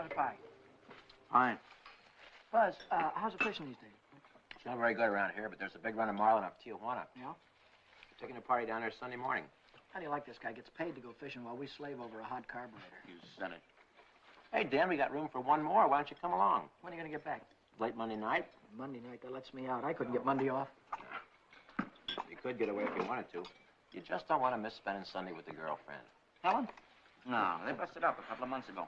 How's the pie? Fine. Buzz, how's the fishing these days? It's not very good around here, but there's a big run of marlin off Tijuana. Yeah? We're taking a party down there Sunday morning. How do you like this guy? Gets paid to go fishing while we slave over a hot carburetor. You said it. Hey, Dan, we got room for one more. Why don't you come along? When are you going to get back? Late Monday night. Monday night, that lets me out. I couldn't get Monday off. You could get away if you wanted to. You just don't want to miss spending Sunday with the girlfriend. Helen? No, they busted up a couple of months ago.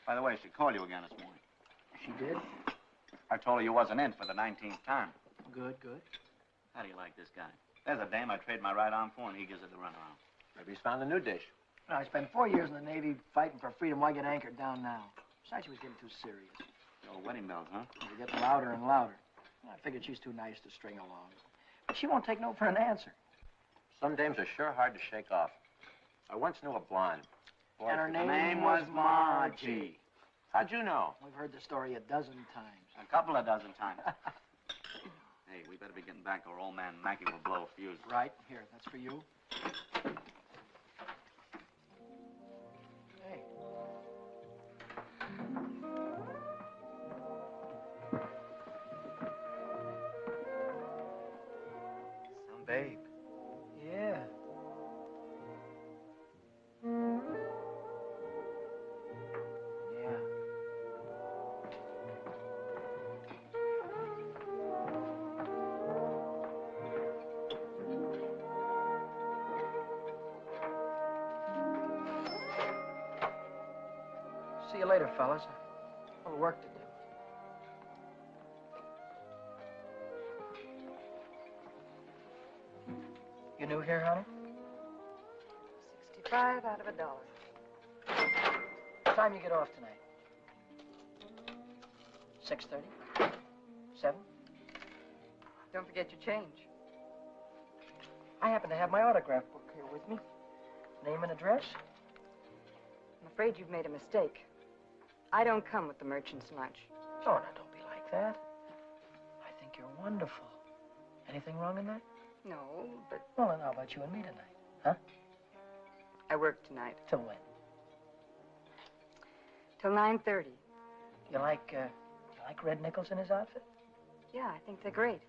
By the way, she called you again this morning. She did? I told her you wasn't in for the 19th time. Good, good. How do you like this guy? There's a dame I trade my right arm for, and he gives it the runaround. Maybe he's found a new dish. No, I spent 4 years in the Navy fighting for freedom. Why get anchored down now? Besides, she was getting too serious. The old wedding bells, huh? They were getting louder and louder. I figured she's too nice to string along. But she won't take no for an answer. Some dames are sure hard to shake off. I once knew a blonde. Boy, And her Her name name was Margie. How'd you know? We've heard the story a dozen times. A couple of dozen times. Hey, we better be getting back or old man Mackey will blow a fuse. Right. Here, that's for you. Hey. Some babe. Yeah. Yeah. See you later, fellas. A little work to do. You new here, honey? 65 out of $1. What time you get off tonight? 6:30? 7? Don't forget your change. I happen to have my autograph book here with me. Name and address? I'm afraid you've made a mistake. I don't come with the merchant's lunch. Oh, now, don't be like that. I think you're wonderful. Anything wrong in that? No, but Well, then how about you and me tonight? Huh? I work tonight. Till when? Till 9:30. You like Red Nichols in his outfit? Yeah, I think they're great.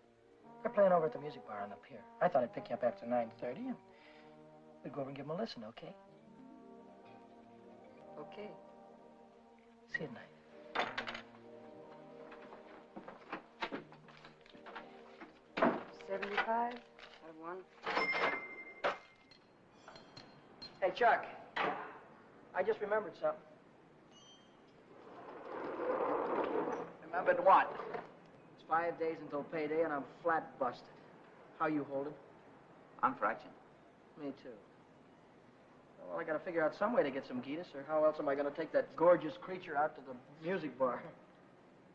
They're playing over at the music bar on the pier. I thought I'd pick you up after 9:30 and we'd go over and give them a listen, okay? Okay. See you tonight. 75 out of 1. Hey, Chuck. I just remembered something. Remembered what? It's 5 days until payday and I'm flat busted. How you holding? I'm fractured. Me too. Well, I gotta figure out some way to get some Gitas, or how else am I gonna take that gorgeous creature out to the music bar?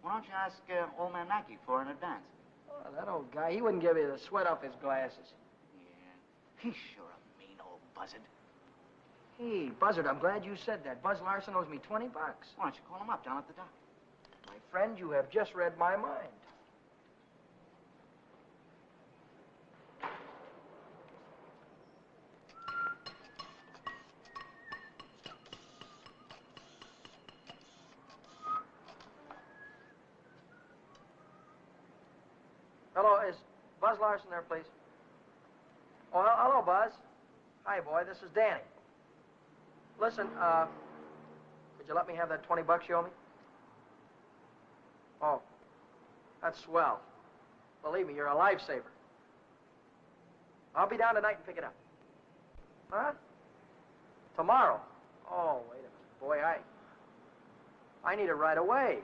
Why don't you ask old man Mackey for an advance? Oh, that old guy, he wouldn't give you the sweat off his glasses. Yeah. He's sure a mean old buzzard. Hey, Buzzard, I'm glad you said that. Buzz Larson owes me $20. Why don't you call him up down at the dock? My friend, you have just read my mind. Hello, is Buzz Larson there, please? Oh, hello, Buzz. Hi, boy, this is Danny. Listen, could you let me have that $20 you owe me? Oh, that's swell. Believe me, you're a lifesaver. I'll be down tonight and pick it up. Huh? Tomorrow? Oh, wait a minute. Boy, I need it right away.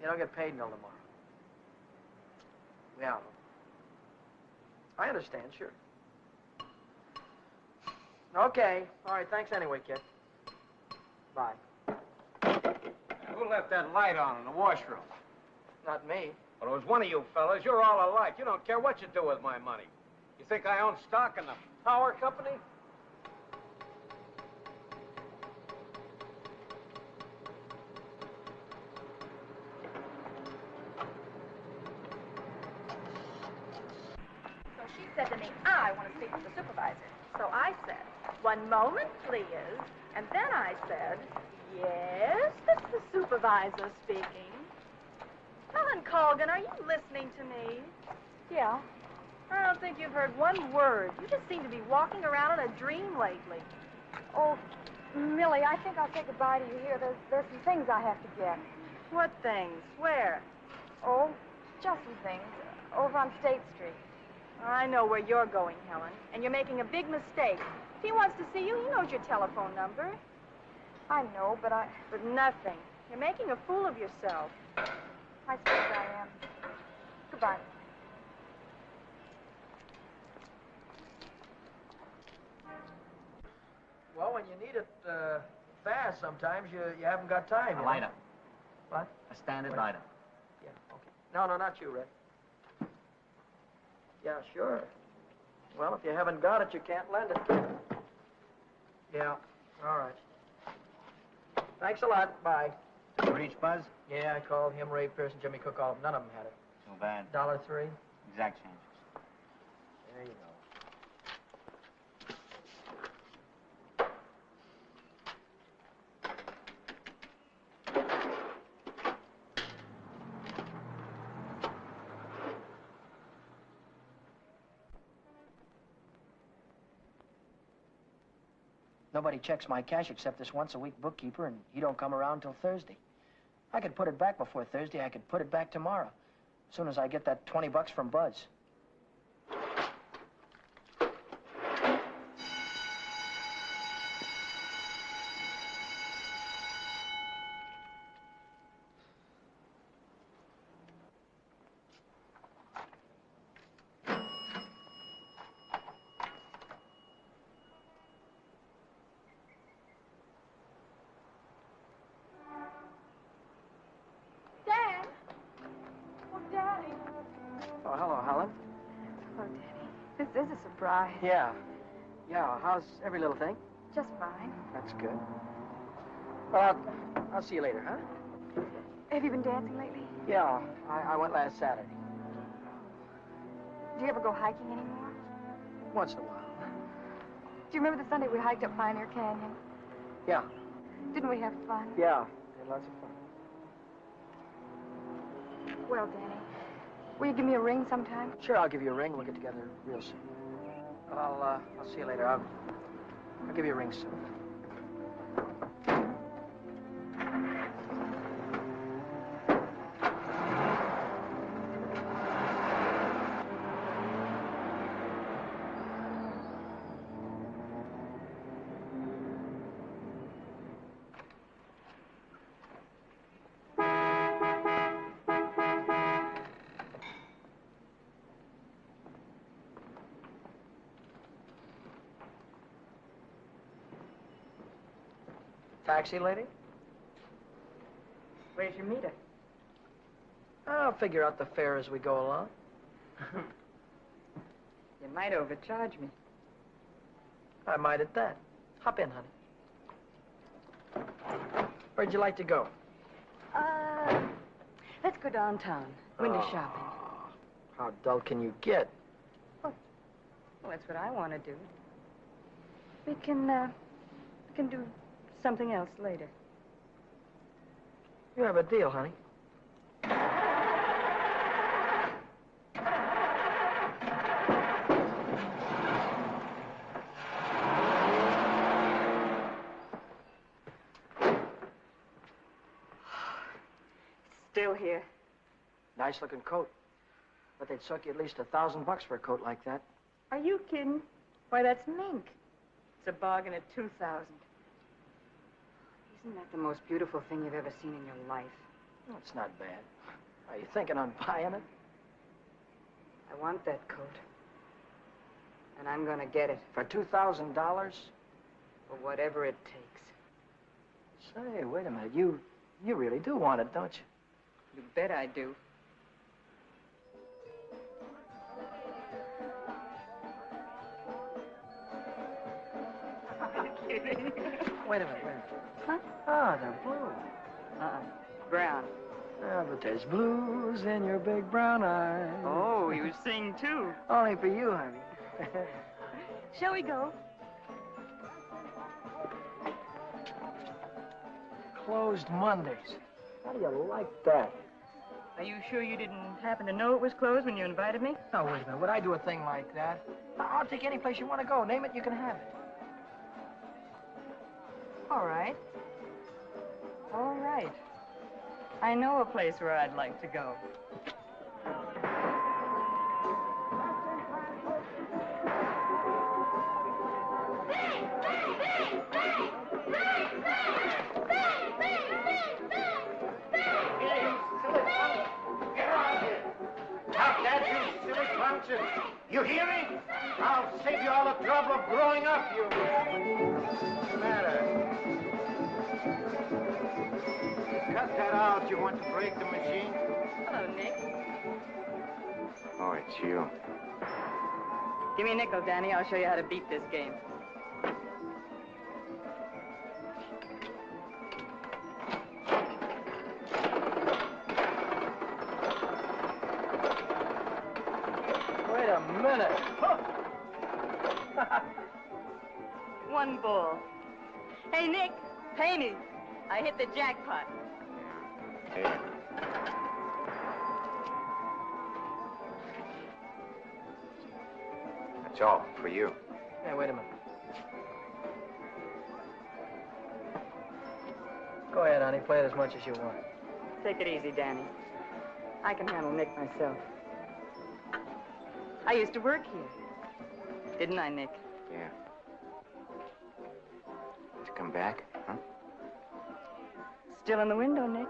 You don't get paid until tomorrow. Yeah. I understand, sure. Okay. All right, thanks anyway, kid. Bye. Who left that light on in the washroom? Not me. Well, it was one of you fellas. You're all alike. You don't care what you do with my money. You think I own stock in the power company? So she said to me, I want to speak with the supervisor. So I said, 1 moment, please. And then I said, yes, this is the supervisor speaking. Helen Colgan, are you listening to me? Yeah. I don't think you've heard one word. You just seem to be walking around in a dream lately. Oh, Millie, I think I'll say goodbye to you here. There's some things I have to get. What things? Where? Oh, just some things. Over on State Street. I know where you're going, Helen, and you're making a big mistake. If he wants to see you, he knows your telephone number. I know, but But nothing. You're making a fool of yourself. I suppose I am. Goodbye. Well, when you need it fast, sometimes you haven't got time. A you know? lighter. What? A standard Wait. lighter. Yeah, okay. No, not you, Red. Yeah, sure. Well, if you haven't got it, you can't lend it. Yeah, all right. Thanks a lot. Bye. Reach Buzz? Yeah, I called him, Ray Pearson, Jimmy Cook, all of them. None of them had it. Too bad. $1.03. Exact change. There you go. Nobody checks my cash except this once-a-week bookkeeper, and he don't come around till Thursday. I could put it back before Thursday. I could put it back tomorrow, as soon as I get that $20 from Buzz. Dad! Oh, Daddy. Oh, hello, Helen. Oh, Daddy. This is a surprise. Yeah. Yeah, how's every little thing? Just fine. That's good. Well, I'll see you later, huh? Have you been dancing lately? Yeah, I went last Saturday. Do you ever go hiking anymore? Once in a while. Do you remember the Sunday we hiked up Pioneer Canyon? Yeah. Didn't we have fun? Yeah. Had lots of fun. Well, Danny, will you give me a ring sometime? Sure, I'll give you a ring. We'll get together real soon. I'll see you later. I'll give you a ring soon. Taxi lady? Where's your meter? I'll figure out the fare as we go along. You might overcharge me. I might at that. Hop in, honey. Where'd you like to go? Let's go downtown. Window shopping. How dull can you get? Well, that's what I want to do. We can do something else later. You have a deal, honey. Still here. Nice looking coat. But they'd suck you at least $1,000 for a coat like that. Are you kidding? Why, that's mink. It's a bargain at $2,000. Isn't that the most beautiful thing you've ever seen in your life? Well, it's not bad. Are you thinking on buying it? I want that coat. And I'm gonna get it. For $2,000? For whatever it takes. Say, wait a minute. You really do want it, don't you? You bet I do. Wait a minute. Huh? Ah, they're blue. Brown. Ah, but there's blues in your big brown eyes. Oh, you sing too. Only for you, honey. Shall we go? closed Mondays. How do you like that? Are you sure you didn't happen to know it was closed when you invited me? No, wait a minute. Would I do a thing like that? I'll take any place you want to go. Name it, you can have it. All right. All right. I know a place where I'd like to go. You hear me? I'll save you all the trouble of growing up, you... What's the matter? Cut that out. You want to break the machine? Hello, Nick. Oh, it's you. Give me a nickel, Danny. I'll show you how to beat this game. Wait a minute. One ball. Hey, Nick, pay me. I hit the jackpot. Here. That's all for you. Hey, wait a minute. Go ahead, honey. Play it as much as you want. Take it easy, Danny. I can handle Nick myself. I used to work here. Didn't I, Nick? Yeah. To come back, huh? Still in the window, Nick.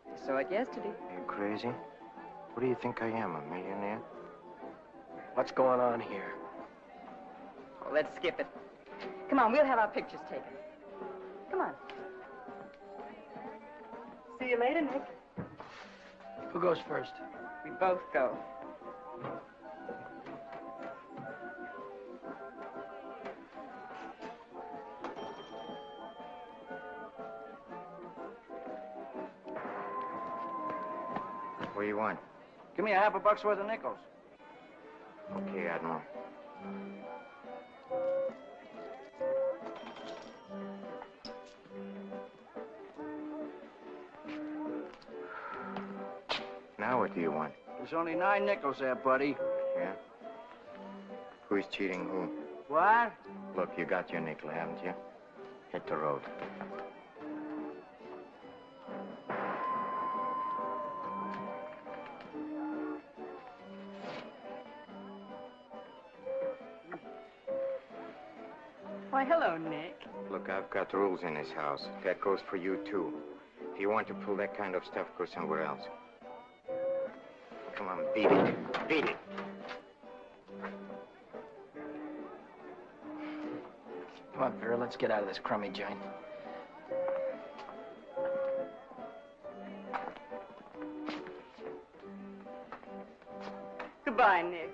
I saw it yesterday. Are you crazy? What do you think I am, a millionaire? What's going on here? Oh, let's skip it. Come on, we'll have our pictures taken. Come on. See you later, Nick. Who goes first? We both go. What do you want? Give me $50 worth of nickels. Okay, Admiral. Now what do you want? There's only 9 nickels there, buddy. Yeah? Who's cheating who? What? Look, you got your nickel, haven't you? Hit the road. Why, hello, Nick. Look, I've got rules in this house. That goes for you, too. If you want to pull that kind of stuff, go somewhere else. Come on, beat it. Beat it. Come on, Vera, let's get out of this crummy joint. Goodbye, Nick.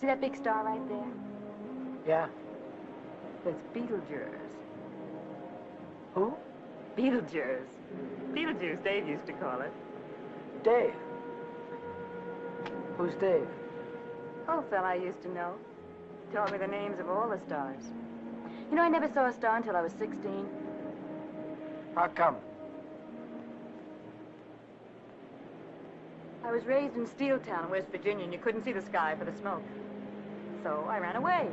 See that big star right there? Yeah? It's Beetlejuice. Who? Beetlejuice. Beetlejuice, Dave used to call it. Dave. Who's Dave? Old fella I used to know. Taught me the names of all the stars. You know, I never saw a star until I was 16. How come? I was raised in Steeltown, West Virginia, and you couldn't see the sky for the smoke. So I ran away.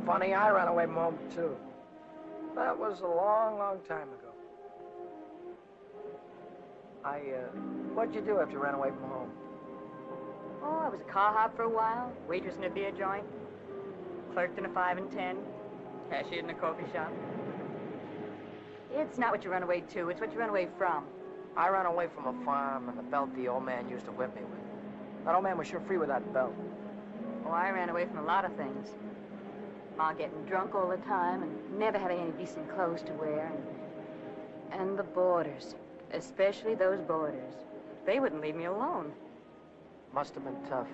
Funny, I ran away from home, too. That was a long, long time ago. What'd you do after you ran away from home? Oh, I was a car hop for a while, waitress in a beer joint, clerked in a 5 and 10, cashiered in a coffee shop. It's not what you run away to, it's what you run away from. I ran away from a farm and the belt the old man used to whip me with. That old man was sure free with that belt. Oh, I ran away from a lot of things. Ma getting drunk all the time and never having any decent clothes to wear. And the boarders, especially those boarders. They wouldn't leave me alone. Must have been tough.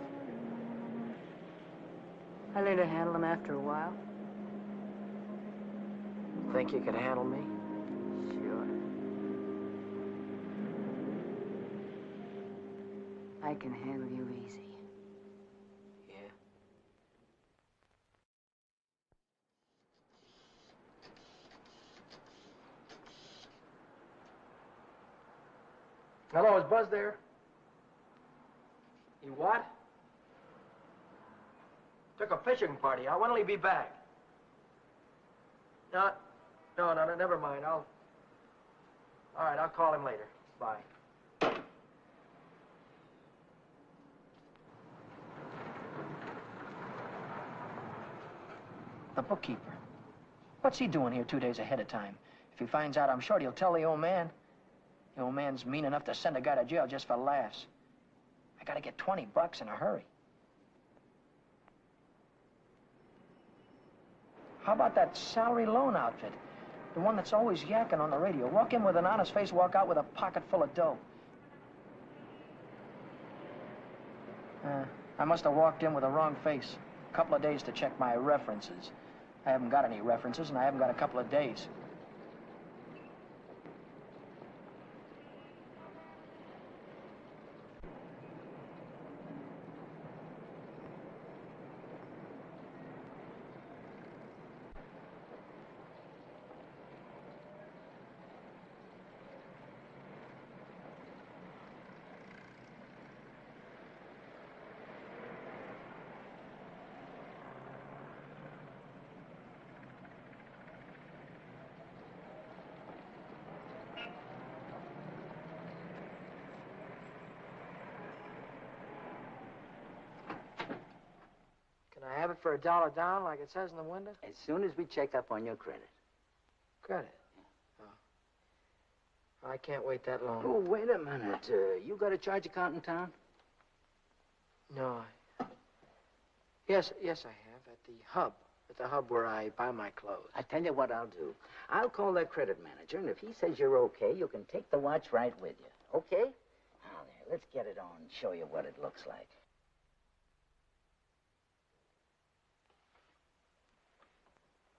I learned to handle them after a while. Think you could handle me? Sure. I can handle you easy. Yeah. Hello, is Buzz there? You what? Took a fishing party. When will he be back? No, never mind. All right, I'll call him later. Bye. The bookkeeper. What's he doing here 2 days ahead of time? If he finds out I'm short, he'll tell the old man. The old man's mean enough to send a guy to jail just for laughs. I gotta get $20 in a hurry. How about that salary loan outfit? The one that's always yakking on the radio. Walk in with an honest face, walk out with a pocket full of dough. I must have walked in with the wrong face. A couple of days to check my references. I haven't got any references, and I haven't got a couple of days. Can I have it for $1 down, like it says in the window? As soon as we check up on your credit. Credit? Oh. I can't wait that long. Oh, wait a minute. You got a charge account in town? No, Yes, I have, at the hub. At the hub where I buy my clothes. I tell you what I'll do. I'll call that credit manager, and if he says you're okay, you can take the watch right with you. Okay? Now, there, let's get it on and show you what it looks like.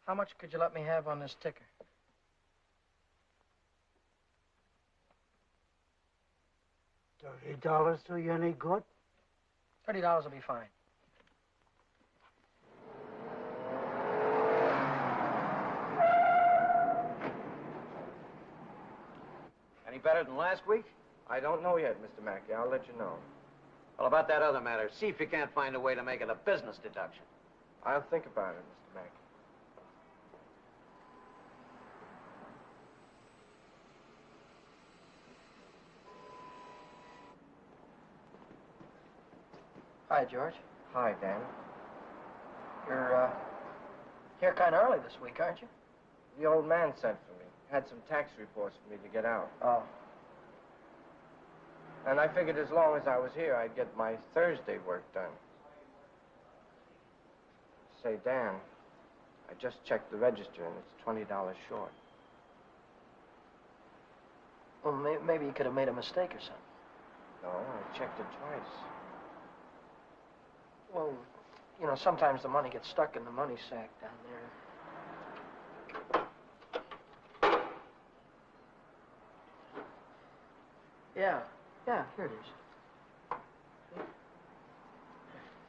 How much could you let me have on this ticker? $30 do you any good? $30 will be fine. Any better than last week? I don't know yet, Mr. Mackey. I'll let you know. Well, about that other matter, see if you can't find a way to make it a business deduction. I'll think about it, Mr. Mackey. Hi, George. Hi, Dan. You're, here kind of early this week, aren't you? The old man sent for me. Had some tax reports for me to get out. Oh. And I figured as long as I was here, I'd get my Thursday work done. Say, Dan, I just checked the register, and it's $20 short. Well, maybe you could have made a mistake or something. No, I checked it twice. Well, you know, sometimes the money gets stuck in the money sack down there. Yeah, here it is.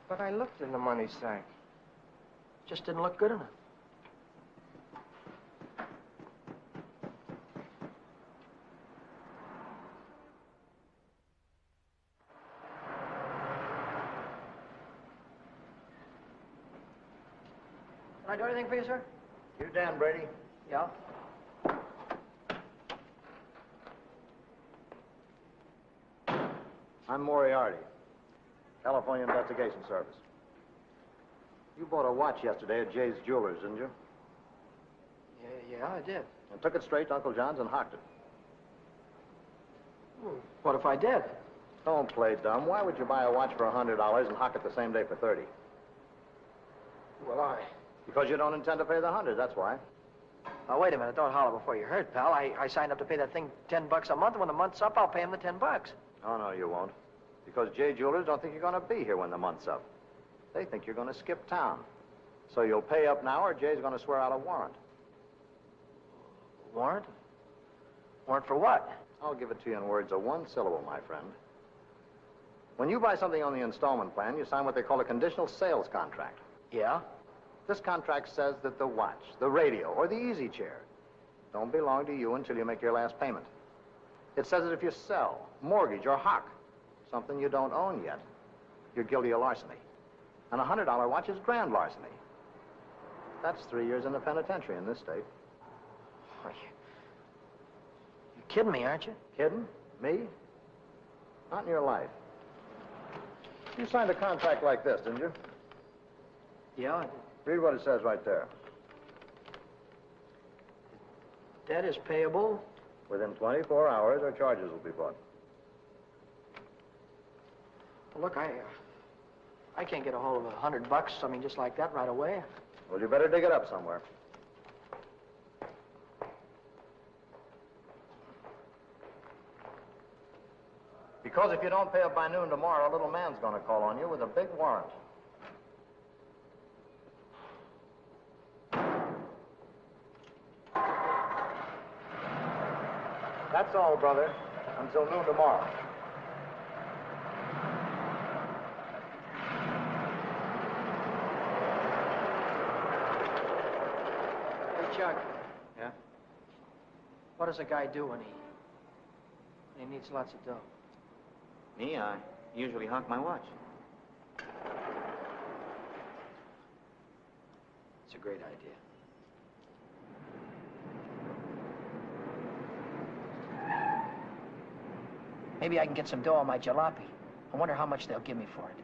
But I looked in the money sack. Just didn't look good enough. Can I do anything for you, sir? You Dan Brady? Yeah. I'm Moriarty, California Investigation Service. You bought a watch yesterday at Jay's Jewelers, didn't you? Yeah, I did. And took it straight to Uncle John's and hocked it. Well, what if I did? Don't play dumb. Why would you buy a watch for $100 and hock it the same day for 30? Well, Because you don't intend to pay the 100, that's why. Now, wait a minute. Don't holler before you hurt, pal. I signed up to pay that thing $10 a month, and when the month's up, I'll pay him the $10. Oh, no, you won't. Because Jay Jewelers don't think you're going to be here when the month's up. They think you're going to skip town. So you'll pay up now, or Jay's going to swear out a warrant. Warrant? Warrant for what? I'll give it to you in words of one syllable, my friend. When you buy something on the installment plan, you sign what they call a conditional sales contract. Yeah? This contract says that the watch, the radio, or the easy chair don't belong to you until you make your last payment. It says that if you sell, mortgage, or hock something you don't own yet, you're guilty of larceny. And a $100 watch is grand larceny. That's 3 years in the penitentiary in this state. You're kidding me, aren't you? Kidding? Me? Not in your life. You signed a contract like this, didn't you? Yeah, I did. Read what it says right there. Debt is payable. Within 24 hours, or charges will be brought. Well, look, I can't get a hold of $100, I mean, just like that right away. Well, you better dig it up somewhere. Because if you don't pay up by noon tomorrow, a little man's going to call on you with a big warrant. That's all, brother. Until noon tomorrow. Hey, Chuck, Yeah? what does a guy do when he needs lots of dough? Me, I usually hock my watch. It's a great idea. Maybe I can get some dough on my jalopy. I wonder how much they'll give me for it.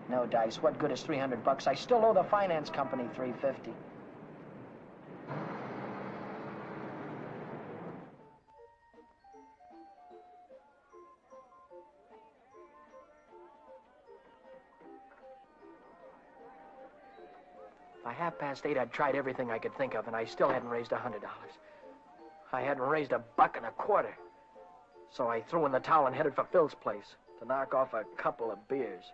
No dice. What good is $300? I still owe the finance company $350. By 8:30, I'd tried everything I could think of, and I still hadn't raised $100. I hadn't raised $1.25. So I threw in the towel and headed for Phil's place to knock off a couple of beers.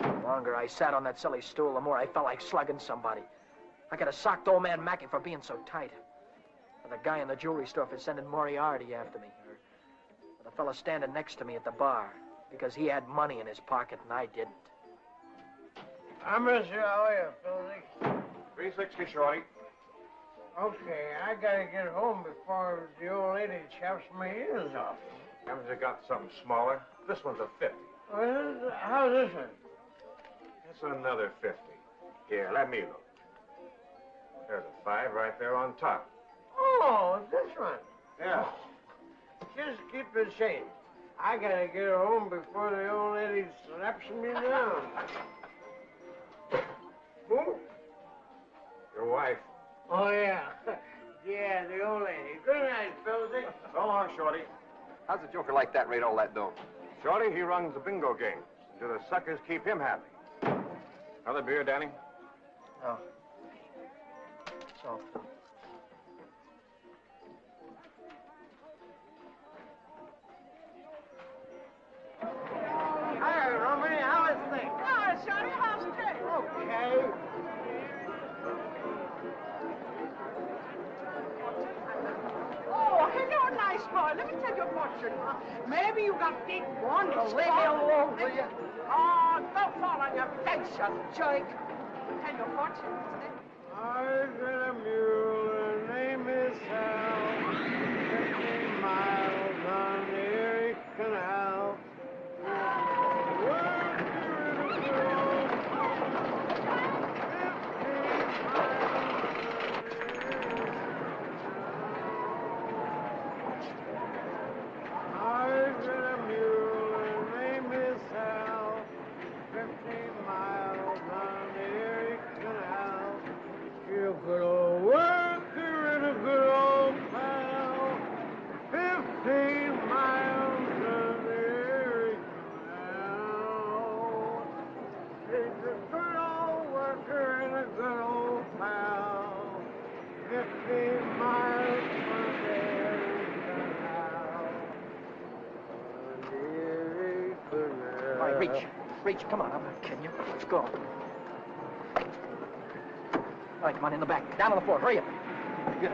The longer I sat on that silly stool, the more I felt like slugging somebody. I could have socked old man Mackey for being so tight. Or the guy in the jewelry store for sending Moriarty after me. Or the fella standing next to me at the bar because he had money in his pocket and I didn't. I miss you. How are you, Philly? 360, Shorty. Okay, I gotta get home before the old lady chops my ears off. Haven't you got something smaller? This one's a 50. How's this one? That's another 50. Here, let me look. There's a 5 right there on top. Oh, this one. Yeah. Just keep the change. I gotta get home before the old lady slaps me down. Who? Your wife. Oh, yeah. Yeah, the old lady. Good night, Philly. So long, Shorty. How's a joker like that rate all that dough? Shorty, he runs the bingo game. Do the suckers keep him happy? Another beer, Danny? Oh. So. Hi, Rooney. How is things? Hi, Sonny. How's it going? Okay. Oh, hello, nice boy. Let me tell you a fortune. Maybe you got big one. Leave me alone, will you? Oh, don't fall on your face, you jerk. Tell your fortune, isn't it? I've got a mule. Her name is Hal. 50 miles on the Erie Canal. 15 miles of the Erie Canal. He's a good old worker and a good old pal. 15 miles from the Erie Canal. On the Erie Canal. All right, reach. Reach, come on, I'm not kidding you. Let's go. All right, come on, in the back. Down on the floor, hurry up. Good.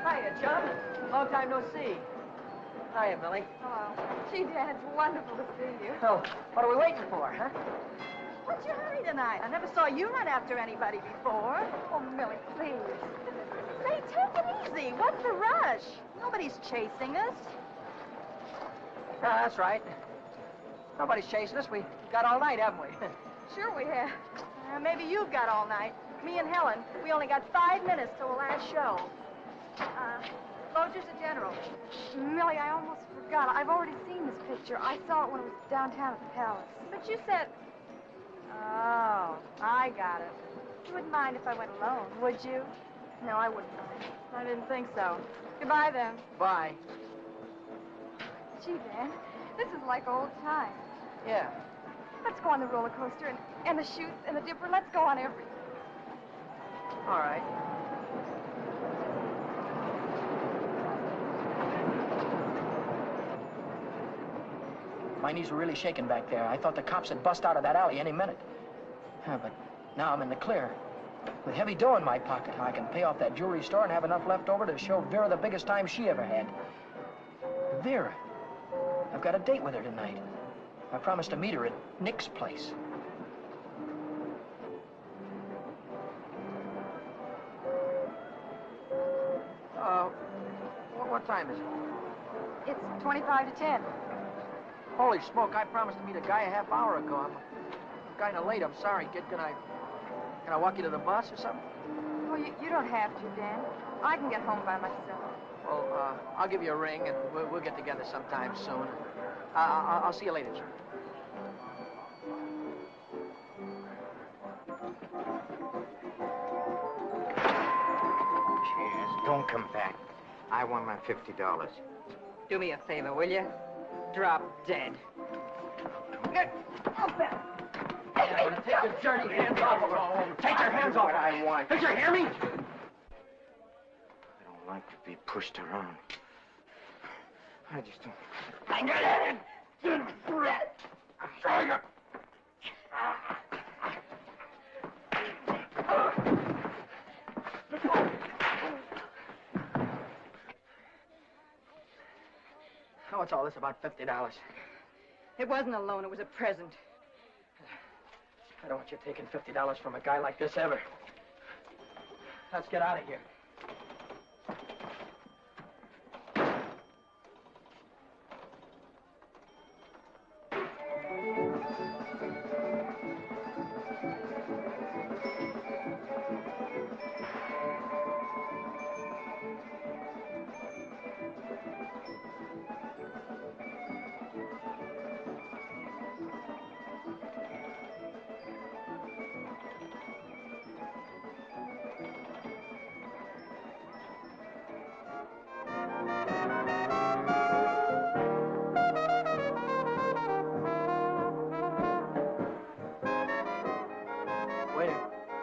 Hiya, John. Long time no see. Hiya, Millie. Hello. Gee, Dan, it's wonderful to see you. Well, what are we waiting for, huh? What's your hurry tonight? I never saw you run after anybody before. Oh, Millie, please. Say, take it easy. What's the rush? Nobody's chasing us. That's right. Nobody's chasing us. We got all night, haven't we? Sure we have. Maybe you've got all night. Me and Helen, we only got 5 minutes till the last show. Lodger's a general. Millie, I almost forgot. I've already seen this picture. I saw it when it was downtown at the Palace. But you said... Oh, I got it. You wouldn't mind if I went alone, would you? No, I wouldn't mind. I didn't think so. Goodbye, then. Bye. Gee, Dan, this is like old times. Yeah. Let's go on the roller coaster and the chutes and the dipper. Let's go on everything. All right. My knees were really shaking back there. I thought the cops had bust out of that alley any minute. But now I'm in the clear. With heavy dough in my pocket, I can pay off that jewelry store and have enough left over to show Vera the biggest time she ever had. Vera. I've got a date with her tonight. I promised to meet her at Nick's place. What time is it? It's 25 to 10. Holy smoke, I promised to meet a guy a half hour ago. I'm kind of late. I'm sorry, kid. Can I walk you to the bus or something? Well, you don't have to, Dan. I can get home by myself. Well, I'll give you a ring, and we'll get together sometime soon. I'll see you later, Jim. Cheers. Don't come back. I want my $50. Do me a favor, will you? Drop dead. Take your dirty hands off of her. Take your hands off. What I want. Did you hear me? I don't like to be pushed around. I just don't... What's all this about $50? It wasn't a loan, it was a present. I don't want you taking $50 from a guy like this ever. Let's get out of here.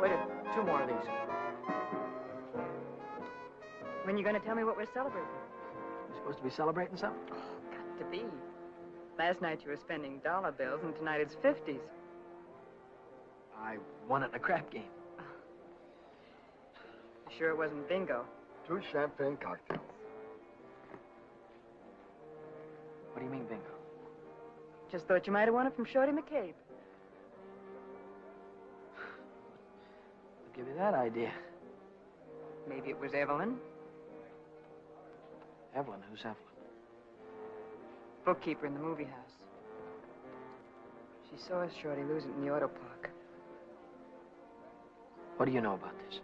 Wait, 2 more of these. When you going to tell me what we're celebrating? We're supposed to be celebrating something? Got to be. Last night you were spending dollar bills, and tonight it's 50s. I won it in a crap game. Sure it wasn't bingo? 2 champagne cocktails. What do you mean, bingo? Just thought you might have won it from Shorty McCabe. I'll give you that idea. Maybe it was Evelyn. Evelyn? Who's Evelyn? Bookkeeper in the movie house. She saw Shorty lose it in the auto park. What do you know about this?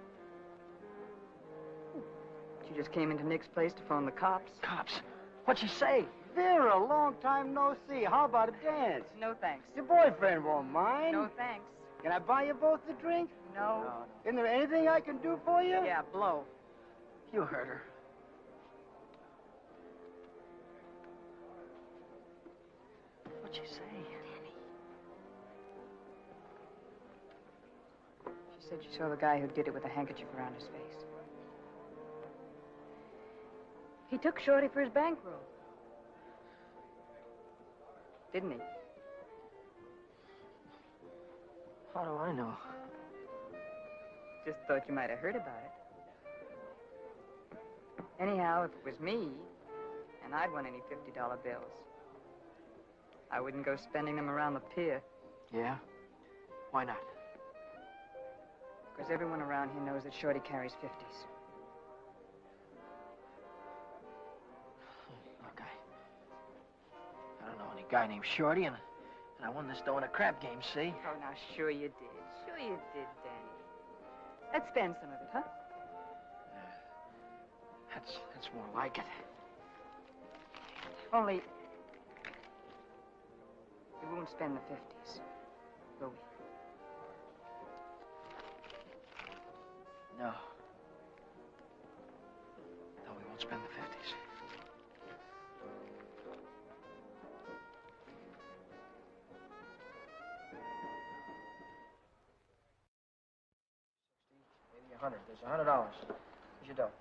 She just came into Nick's place to phone the cops. Cops? What'd she say? Vera, long time no see. How about a dance? No thanks. Your boyfriend won't mind. No thanks. Can I buy you both a drink? No. Isn't there anything I can do for you? Yeah, blow. You heard her. What'd she say? She said she saw the guy who did it with a handkerchief around his face. He took Shorty for his bankroll. Didn't he? How do I know? Just thought you might have heard about it. Anyhow, if it was me, and I'd won any $50 bills, I wouldn't go spending them around the pier. Yeah? Why not? Because everyone around here knows that Shorty carries 50s. Look, I don't know any guy named Shorty, and I won this dough in a crap game, see? Oh, now, sure you did. Sure you did, Danny. Let's spend some of it, huh? That's more like it. Only, we won't spend the 50s, will we? No. No, we won't spend the 50s. Maybe 100. There's $100. Here's your dough.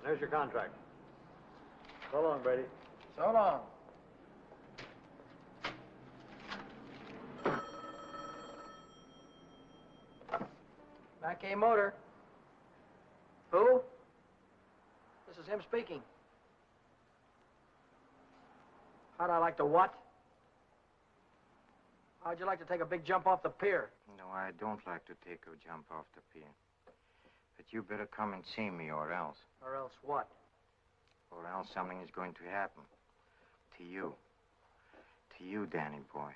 There's your contract. So long, Brady. So long. Mackay Motor. Who? This is him speaking. How'd I like to what? How'd you like to take a big jump off the pier? No, I don't like to take a jump off the pier. But you better come and see me, or else. Or else what? Or else something is going to happen. To you. To you, Danny boy.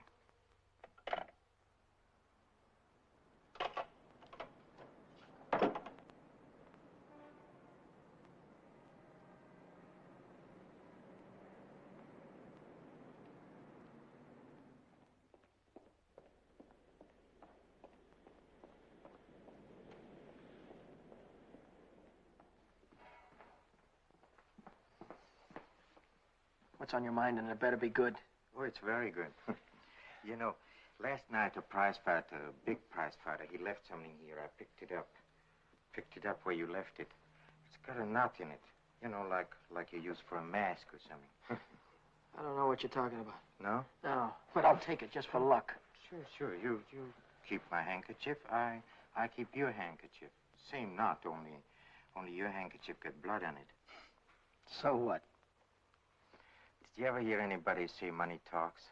What's on your mind, and it better be good. Oh, it's very good. You know, last night a prize fighter, a big prize fighter, he left something here. I picked it up. Picked it up where you left it. It's got a knot in it. You know, like you use for a mask or something. I don't know what you're talking about. No? No, but I'll take it just for luck. Sure. You keep my handkerchief. I keep your handkerchief. Same knot, only your handkerchief got blood on it. So what? Did you ever hear anybody say money talks?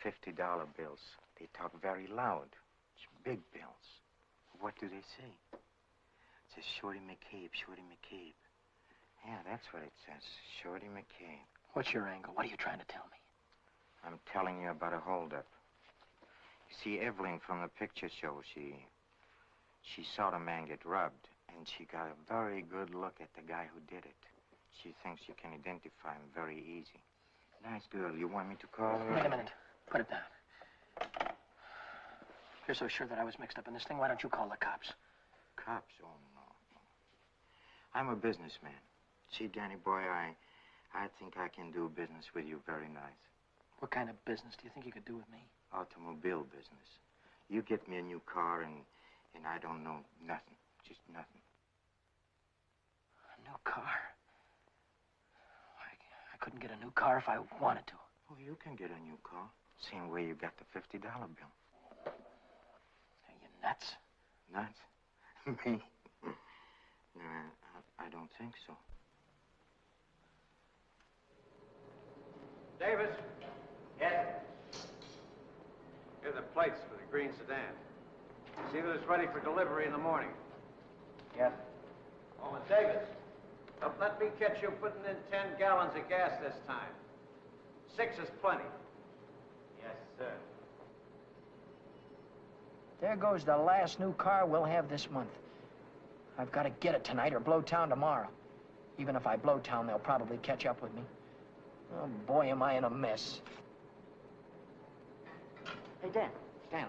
$50 bills. They talk very loud. It's big bills. What do they say? It says Shorty McCabe, Shorty McCabe. Yeah, that's what it says. Shorty McCabe. What's your angle? What are you trying to tell me? I'm telling you about a holdup. You see, Evelyn from the picture show, she saw the man get robbed, and she got a very good look at the guy who did it. She thinks you can identify him very easy. Nice girl. You want me to call her? Wait a minute. Put it down. If you're so sure that I was mixed up in this thing, why don't you call the cops? Cops? Oh, no. I'm a businessman. See, Danny boy, I think I can do business with you very nice. What kind of business do you think you could do with me? Automobile business. You get me a new car, and I don't know nothing. Just nothing. A new car? I couldn't get a new car if I wanted to. Oh, you can get a new car. Same way you got the $50 bill. Are you nuts? Nuts? Me? think so. Davis, Yes? here are the plates for the green sedan. See that it's ready for delivery in the morning. Yes. Oh, and Davis, don't let me catch you putting in 10 gallons of gas this time. 6 is plenty. Yes, sir. There goes the last new car we'll have this month. I've got to get it tonight or blow town tomorrow. Even if I blow town, they'll probably catch up with me. Oh, boy, am I in a mess. Hey, Dan. Dan,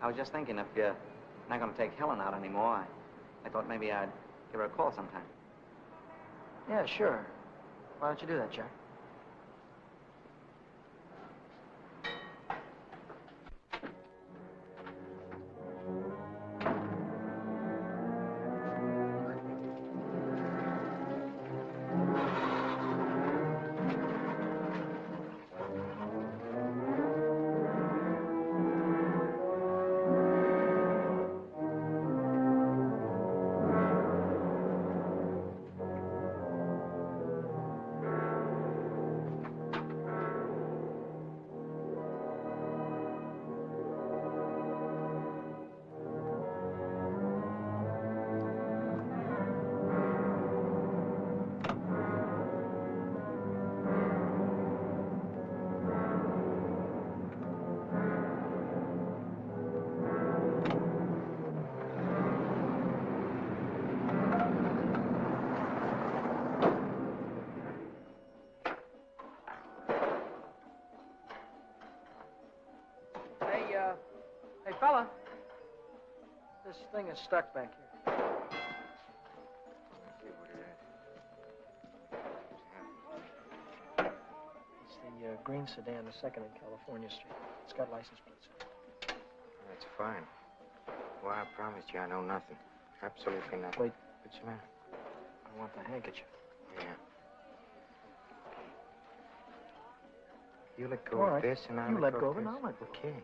I was just thinking if you're not going to take Helen out anymore, I thought maybe I'd give her a call sometime. Yeah, sure. Why don't you do that, Jack? Hey, fella. This thing is stuck back here. See what it is. It's the green sedan, the second in California Street. It's got license plates. That's fine. Well, I promised you I know nothing. Absolutely nothing. Wait. What's the matter? I want the handkerchief. Yeah. You let go All of right. this and I'll You let go of of it, this. I'll let go. Okay.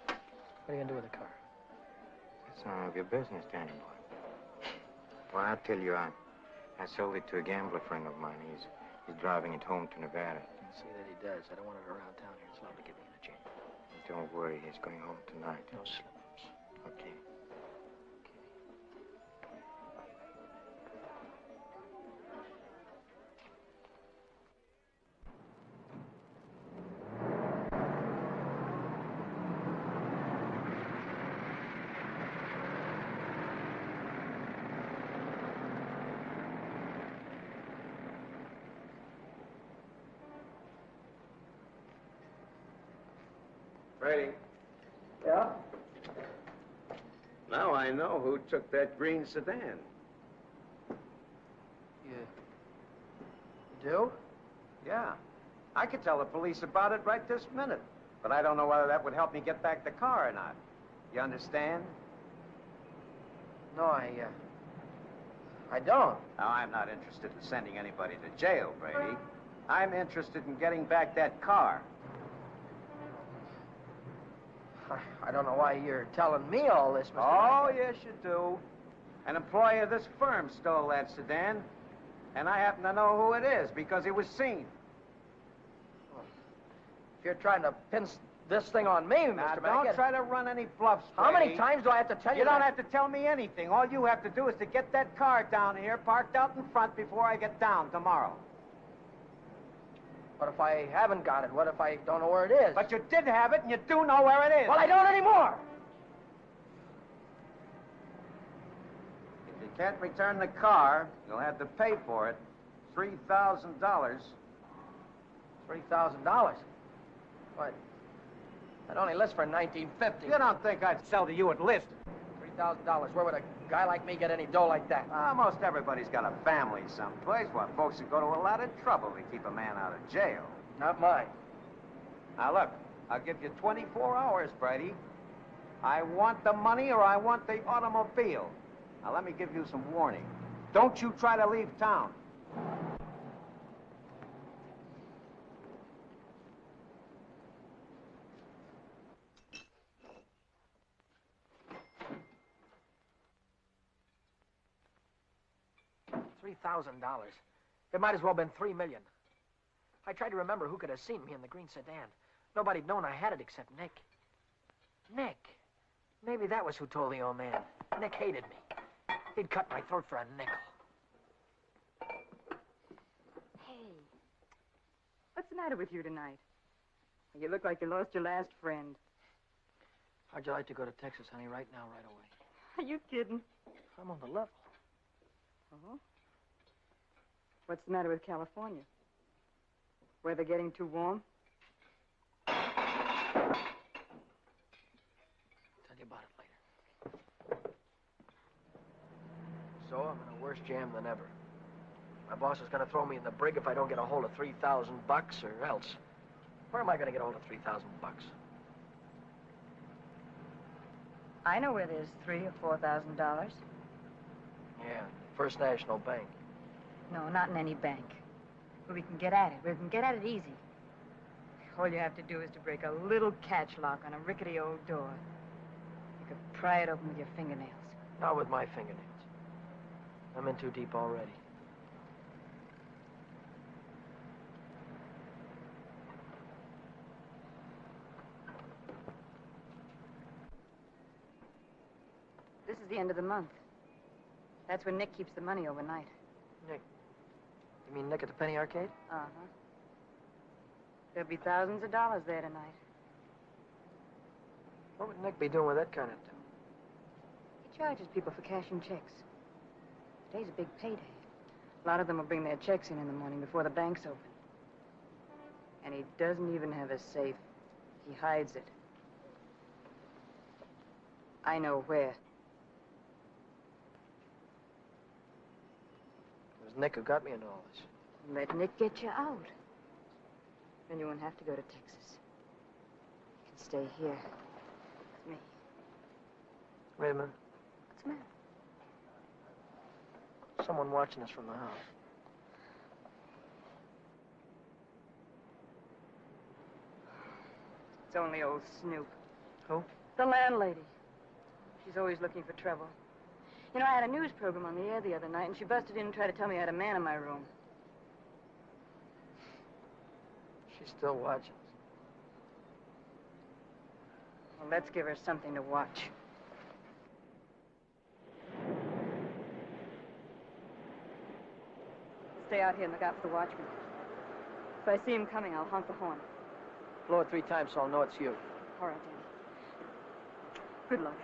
What are you gonna do with the car? That's none of your business, Danny boy. Well, I'll tell you, I sold it to a gambler friend of mine. He's driving it home to Nevada. I'll see that he does. I don't want it around town here. It's liable to get me in a jam. Don't worry, he's going home tonight. No slip-ups. Okay. Brady, Yeah? now I know who took that green sedan. You do? Yeah. I could tell the police about it right this minute. But I don't know whether that would help me get back the car or not. You understand? No, I don't. Now, I'm not interested in sending anybody to jail, Brady. I'm interested in getting back that car. I don't know why you're telling me all this, Mr. Oh, Becker. yes, you do. An employee of this firm stole that sedan, and I happen to know who it is because it was seen. If you're trying to pin this thing on me, Now, Mr. don't Beckett. try to run any bluffs, How many Brady. times do I have to tell you You don't that? have to tell me anything. All you have to do is to get that car down here, parked out in front before I get down tomorrow. What if I haven't got it? What if I don't know where it is? But you did have it, and you do know where it is. Well, I don't anymore. If you can't return the car, you'll have to pay for it. $3,000. $3,000. What? That only lists for $19.50. You don't think I'd sell to you at list? $3,000. Where would a guy like me get any dough like that? Most everybody's got a family someplace. Well, folks would go to a lot of trouble to keep a man out of jail. Not mine. Now, look, I'll give you 24 hours, Brady. I want the money or I want the automobile. Now, let me give you some warning. Don't you try to leave town. $3,000. It might as well have been $3 million. I tried to remember who could have seen me in the green sedan. Nobody'd known I had it except Nick. Nick. Maybe that was who told the old man. Nick hated me. He'd cut my throat for a nickel. Hey, what's the matter with you tonight? You look like you lost your last friend. How'd you like to go to Texas, honey, right now, right away? Are you kidding? I'm on the level. Oh? What's the matter with California? Weather getting too warm? Tell you about it later. So I'm in a worse jam than ever. My boss is going to throw me in the brig if I don't get a hold of $3,000 or else. Where am I going to get a hold of $3,000? I know where there's $3,000 or $4,000. Yeah, First National Bank. No, not in any bank. But we can get at it. We can get at it easy. All you have to do is to break a little catch lock on a rickety old door. You could pry it open with your fingernails. Not with my fingernails. I'm in too deep already. This is the end of the month. That's when Nick keeps the money overnight. Nick? You mean Nick at the Penny Arcade? Uh-huh. There'll be thousands of dollars there tonight. What would Nick be doing with that kind of dough? He charges people for cashing checks. Today's a big payday. A lot of them will bring their checks in the morning before the bank's open. And he doesn't even have a safe. He hides it. I know where. It was Nick who got me into all this. Let Nick get you out. Then you won't have to go to Texas. You can stay here with me. Wait a minute. What's the matter? Someone watching us from the house. It's only old Snoop. Who? The landlady. She's always looking for trouble. You know, I had a news program on the air the other night, and she busted in and tried to tell me I had a man in my room. She's still watching us. Well, let's give her something to watch. Stay out here and look out for the watchman. If I see him coming, I'll honk the horn. Blow it 3 times so I'll know it's you. All right, Danny. Good luck.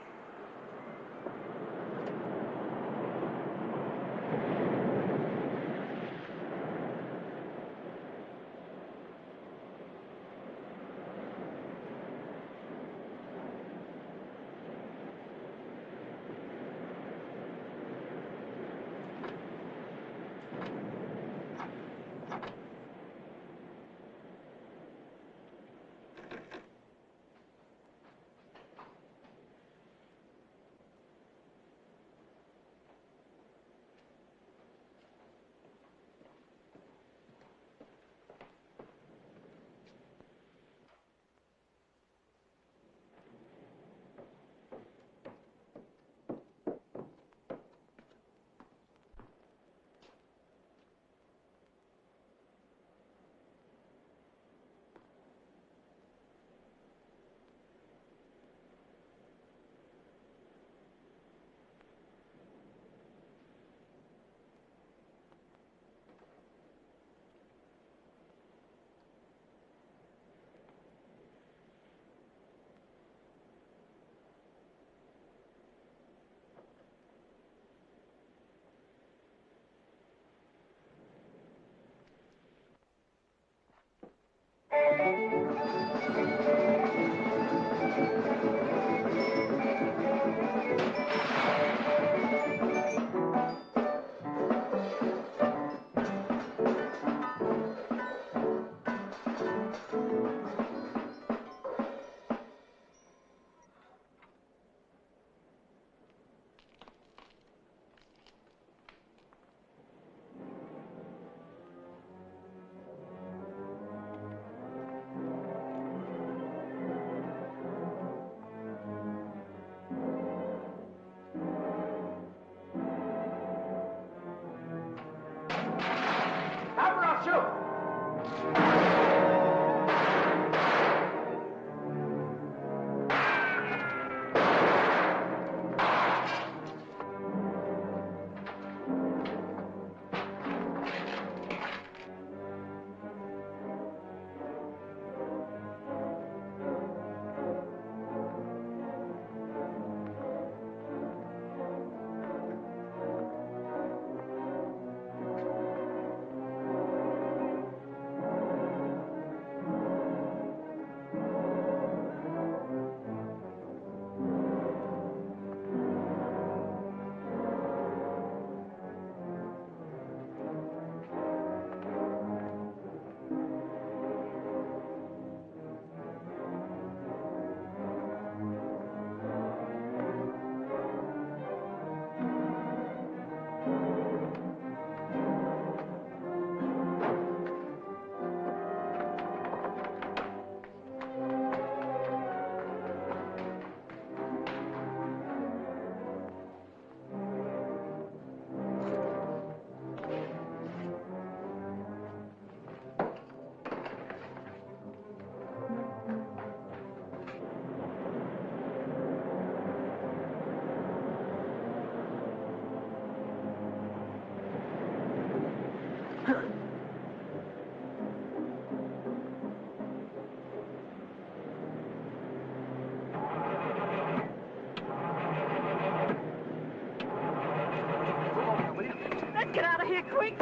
here, quick!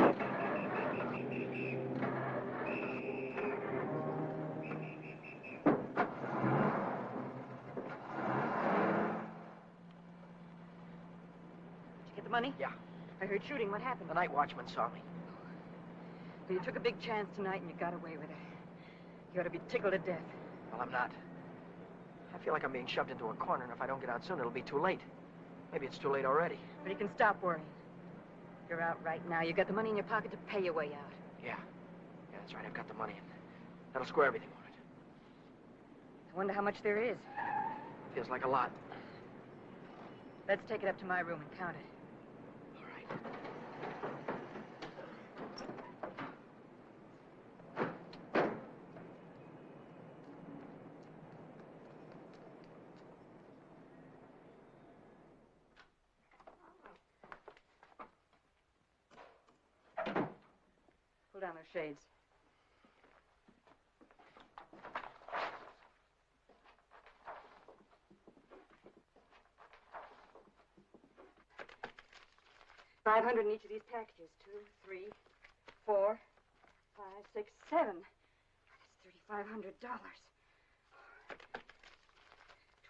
The money? Yeah. I heard shooting. What happened? The night watchman saw me. Well, you took a big chance tonight and you got away with it. You ought to be tickled to death. Well, I'm not. I feel like I'm being shoved into a corner, and if I don't get out soon, it'll be too late. Maybe it's too late already. But you can stop worrying. You're out right now. You got the money in your pocket to pay your way out. Yeah. Yeah, that's right. I've got the money, and that'll square everything on it. I wonder how much there is. Feels like a lot. Let's take it up to my room and count it. All right. Pull down those shades. $500 in each of these packages. 2, 3, 4, 5, 6, 7. That's $3,500.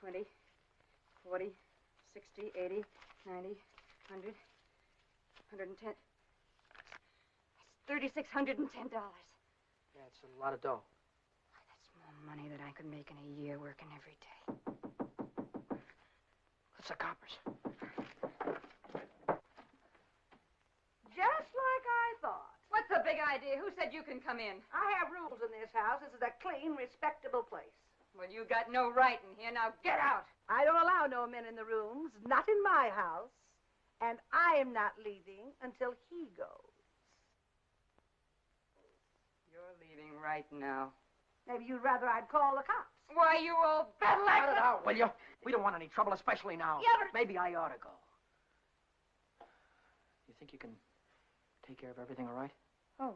20, 40, 60, 80, 90, 100, 110. That's $3,610. Yeah, it's a lot of dough. That's more money than I could make in a year working every day. That's the coppers. Just like I thought. What's the big idea? Who said you can come in? I have rules in this house. This is a clean, respectable place. Well, you got no right in here. Now get out. I don't allow no men in the rooms, not in my house. And I am not leaving until he goes. You're leaving right now. Maybe you'd rather I'd call the cops. Why, you old battle Cut it out, will you? We don't want any trouble, especially now. Yeah, but... Maybe I ought to go. You think you can take care of everything all right? Oh.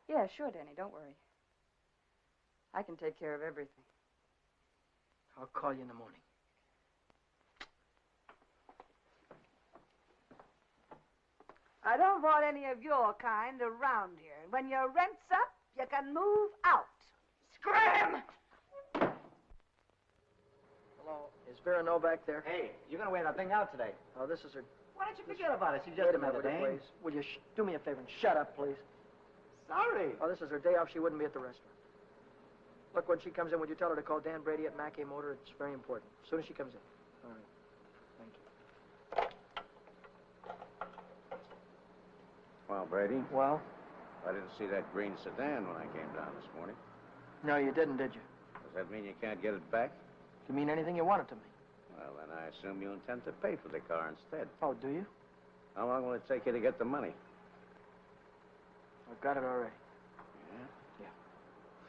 Yeah, sure, Danny. Don't worry. I can take care of everything. I'll call you in the morning. I don't want any of your kind around here. When your rent's up, you can move out. Scram! Hello, is Vera Novak there? Hey, you're going to wear that thing out today. Oh, this is her... Why don't you forget about it? She's just Wait a another minute, dame. please. Will you do me a favor and shut up, please? Sorry. Oh, this is her day off. She wouldn't be at the restaurant. Look, when she comes in, would you tell her to call Dan Brady at Mackay Motor? It's very important. As soon as she comes in. All right. Thank you. Well, Brady, Well? I didn't see that green sedan when I came down this morning. No, you didn't, did you? Does that mean you can't get it back? You mean anything you want it to mean? Well, then I assume you intend to pay for the car instead. Oh, do you? How long will it take you to get the money? I've got it already. Yeah? Yeah.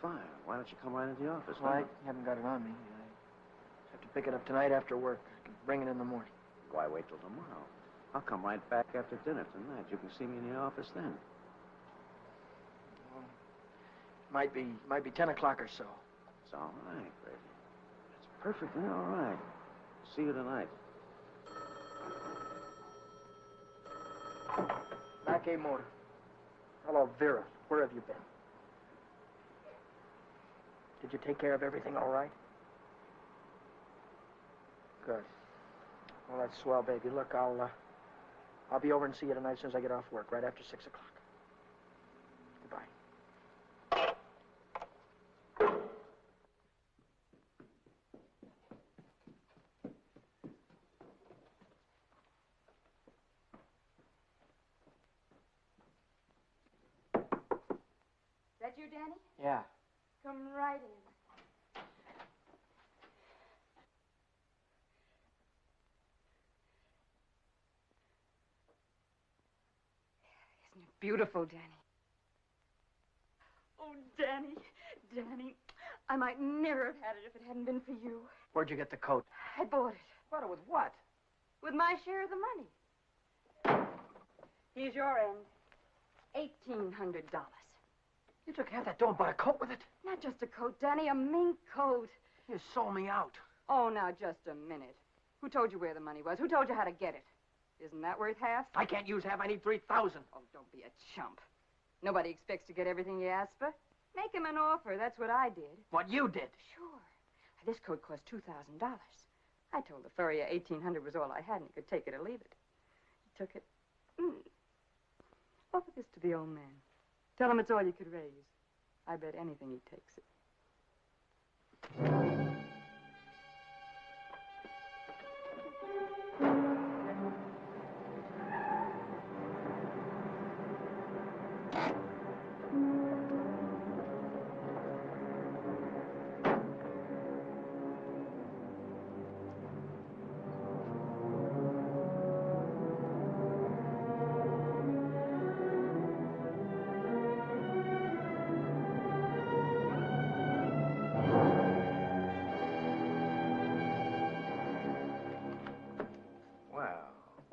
Fine. Why don't you come right into the office? Well, I now? haven't got it on me. I have to pick it up tonight after work. I can bring it in the morning. Why wait till tomorrow? I'll come right back after dinner tonight. You can see me in the office then. Well, might be 10 o'clock or so. It's all right, Brady. It's perfectly all right. See you tonight. Mackay Motor. Hello, Vera. Where have you been? Did you take care of everything all right? Good. Well, that's swell, baby. Look, I'll be over and see you tonight as soon as I get off work, right after 6 o'clock. Goodbye. Is that you, Danny? Yeah. Come right in. Isn't it beautiful, Danny? Oh, Danny, Danny, I might never have had it if it hadn't been for you. Where'd you get the coat? I bought it Bought it with what? with my share of the money. Here's your end. $1,800. You took half that dough and bought a coat with it? Not just a coat, Danny, a mink coat. You sold me out. Oh, now, just a minute. Who told you where the money was? Who told you how to get it? Isn't that worth half? I can't use half. I need 3,000. Oh, don't be a chump. Nobody expects to get everything you ask for. Make him an offer. That's what I did. What you did. Sure. This coat cost $2,000. I told the furrier $1,800 was all I had and he could take it or leave it. He took it. Offer this to the old man. Tell him it's all you could raise. I bet anything he takes it.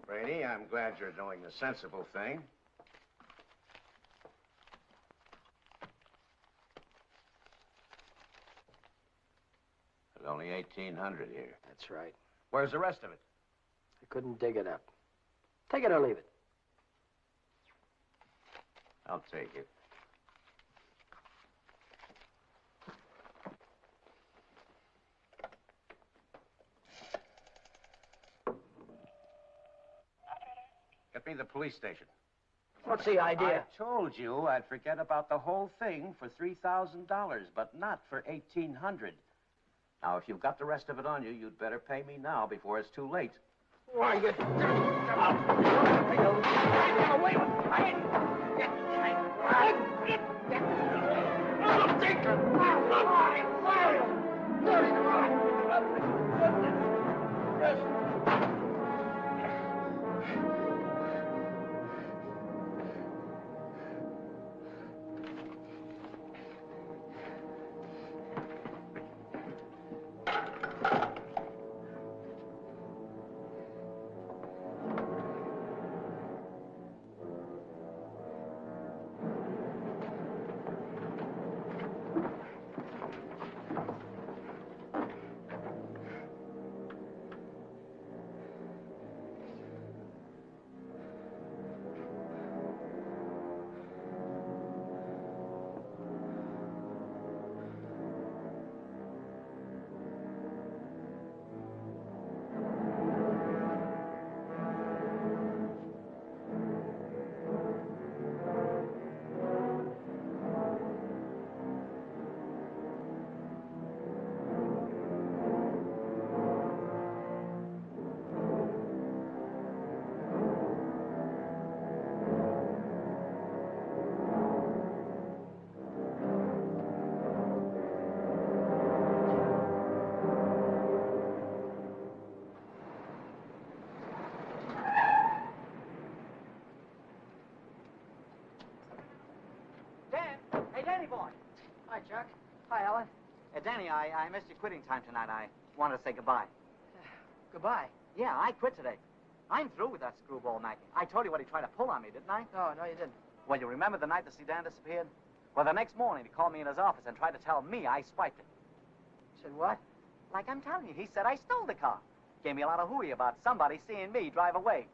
Brady, I'm glad you're doing the sensible thing. There's only 1,800 here. That's right. Where's the rest of it? I couldn't dig it up. Take it or leave it. I'll take it. Get me the police station. What's the idea? I told you I'd forget about the whole thing for $3,000, but not for $1,800. Now, if you've got the rest of it on you, you'd better pay me now before it's too late. Why, you... Hi, Chuck. Hi, Ellen. Danny, I missed your quitting time tonight. I wanted to say goodbye. Goodbye. Yeah, I quit today. I'm through with that screwball Mackie. I told you what he tried to pull on me, didn't I? No, you didn't. Well, you remember the night the sedan disappeared? Well, the next morning he called me in his office and tried to tell me I swiped it. Said what? Like I'm telling you, he said I stole the car. Gave me a lot of hooey about somebody seeing me drive away.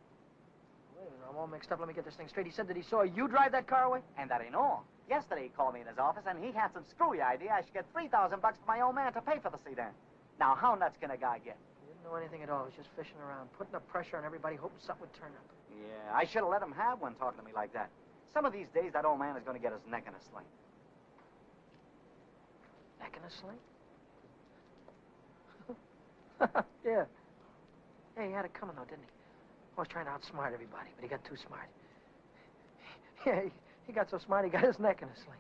Wait a minute, I'm all mixed up. Let me get this thing straight. He said that he saw you drive that car away? And that ain't all. Yesterday he called me in his office and he had some screwy idea I should get $3,000 for my old man to pay for the sedan. Now, how nuts can a guy get? He didn't know anything at all. He was just fishing around, putting the pressure on everybody, hoping something would turn up. Yeah, I should have let him have one talking to me like that. Some of these days, that old man is going to get his neck in a sling. Neck in a sling? Yeah. Yeah, he had it coming, though, didn't he? Always trying to outsmart everybody, but he got too smart. Yeah, he got so smart, he got his neck in a sling.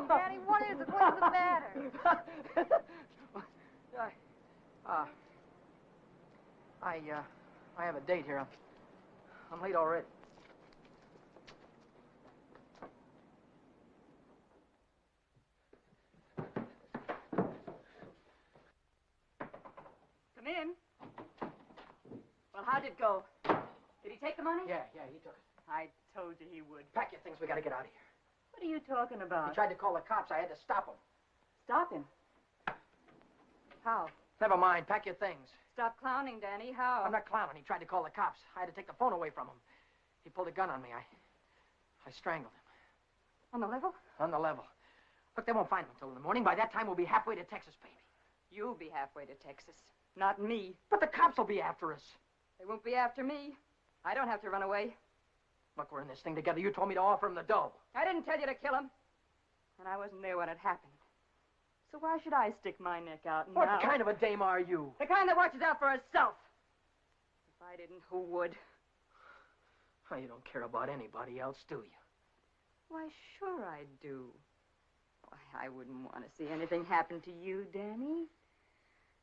Daddy, what is it? What is the matter? I have a date here. I'm late already. Come in. Well, how'd it go? Did he take the money? Yeah, he took it. I told you he would. Pack your things, we gotta get out of here. What are you talking about? He tried to call the cops. I had to stop him. Stop him. How? Never mind. Pack your things. Stop clowning, Danny. How? I'm not clowning. He tried to call the cops. I had to take the phone away from him. He pulled a gun on me. I strangled him. On the level? On the level. Look, they won't find him until in the morning. By that time, we'll be halfway to Texas, baby. You'll be halfway to Texas. Not me. But the cops will be after us. They won't be after me. I don't have to run away. Look, we're in this thing together. You told me to offer him the dough. I didn't tell you to kill him. And I wasn't there when it happened. So why should I stick my neck out now? What kind of a dame are you? The kind that watches out for herself. If I didn't, who would? Oh, you don't care about anybody else, do you? Why, sure I do. Why, I wouldn't want to see anything happen to you, Danny.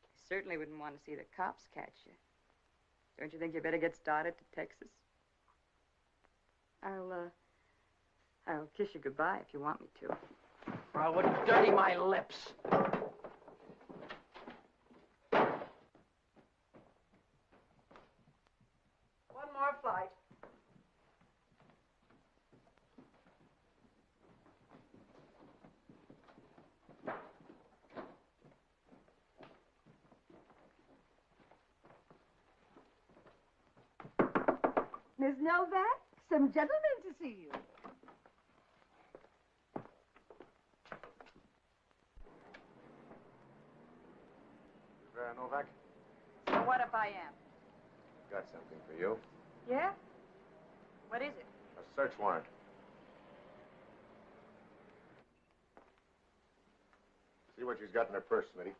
I certainly wouldn't want to see the cops catch you. Don't you think you better get started to Texas? I'll kiss you goodbye if you want me to. Or I would dirty my lips. One more flight. Miss Novak, some gentlemen to see you. Vera Novak, So what if I am? got something for you. Yeah? What is it? A search warrant. See what she's got in her purse, Smitty.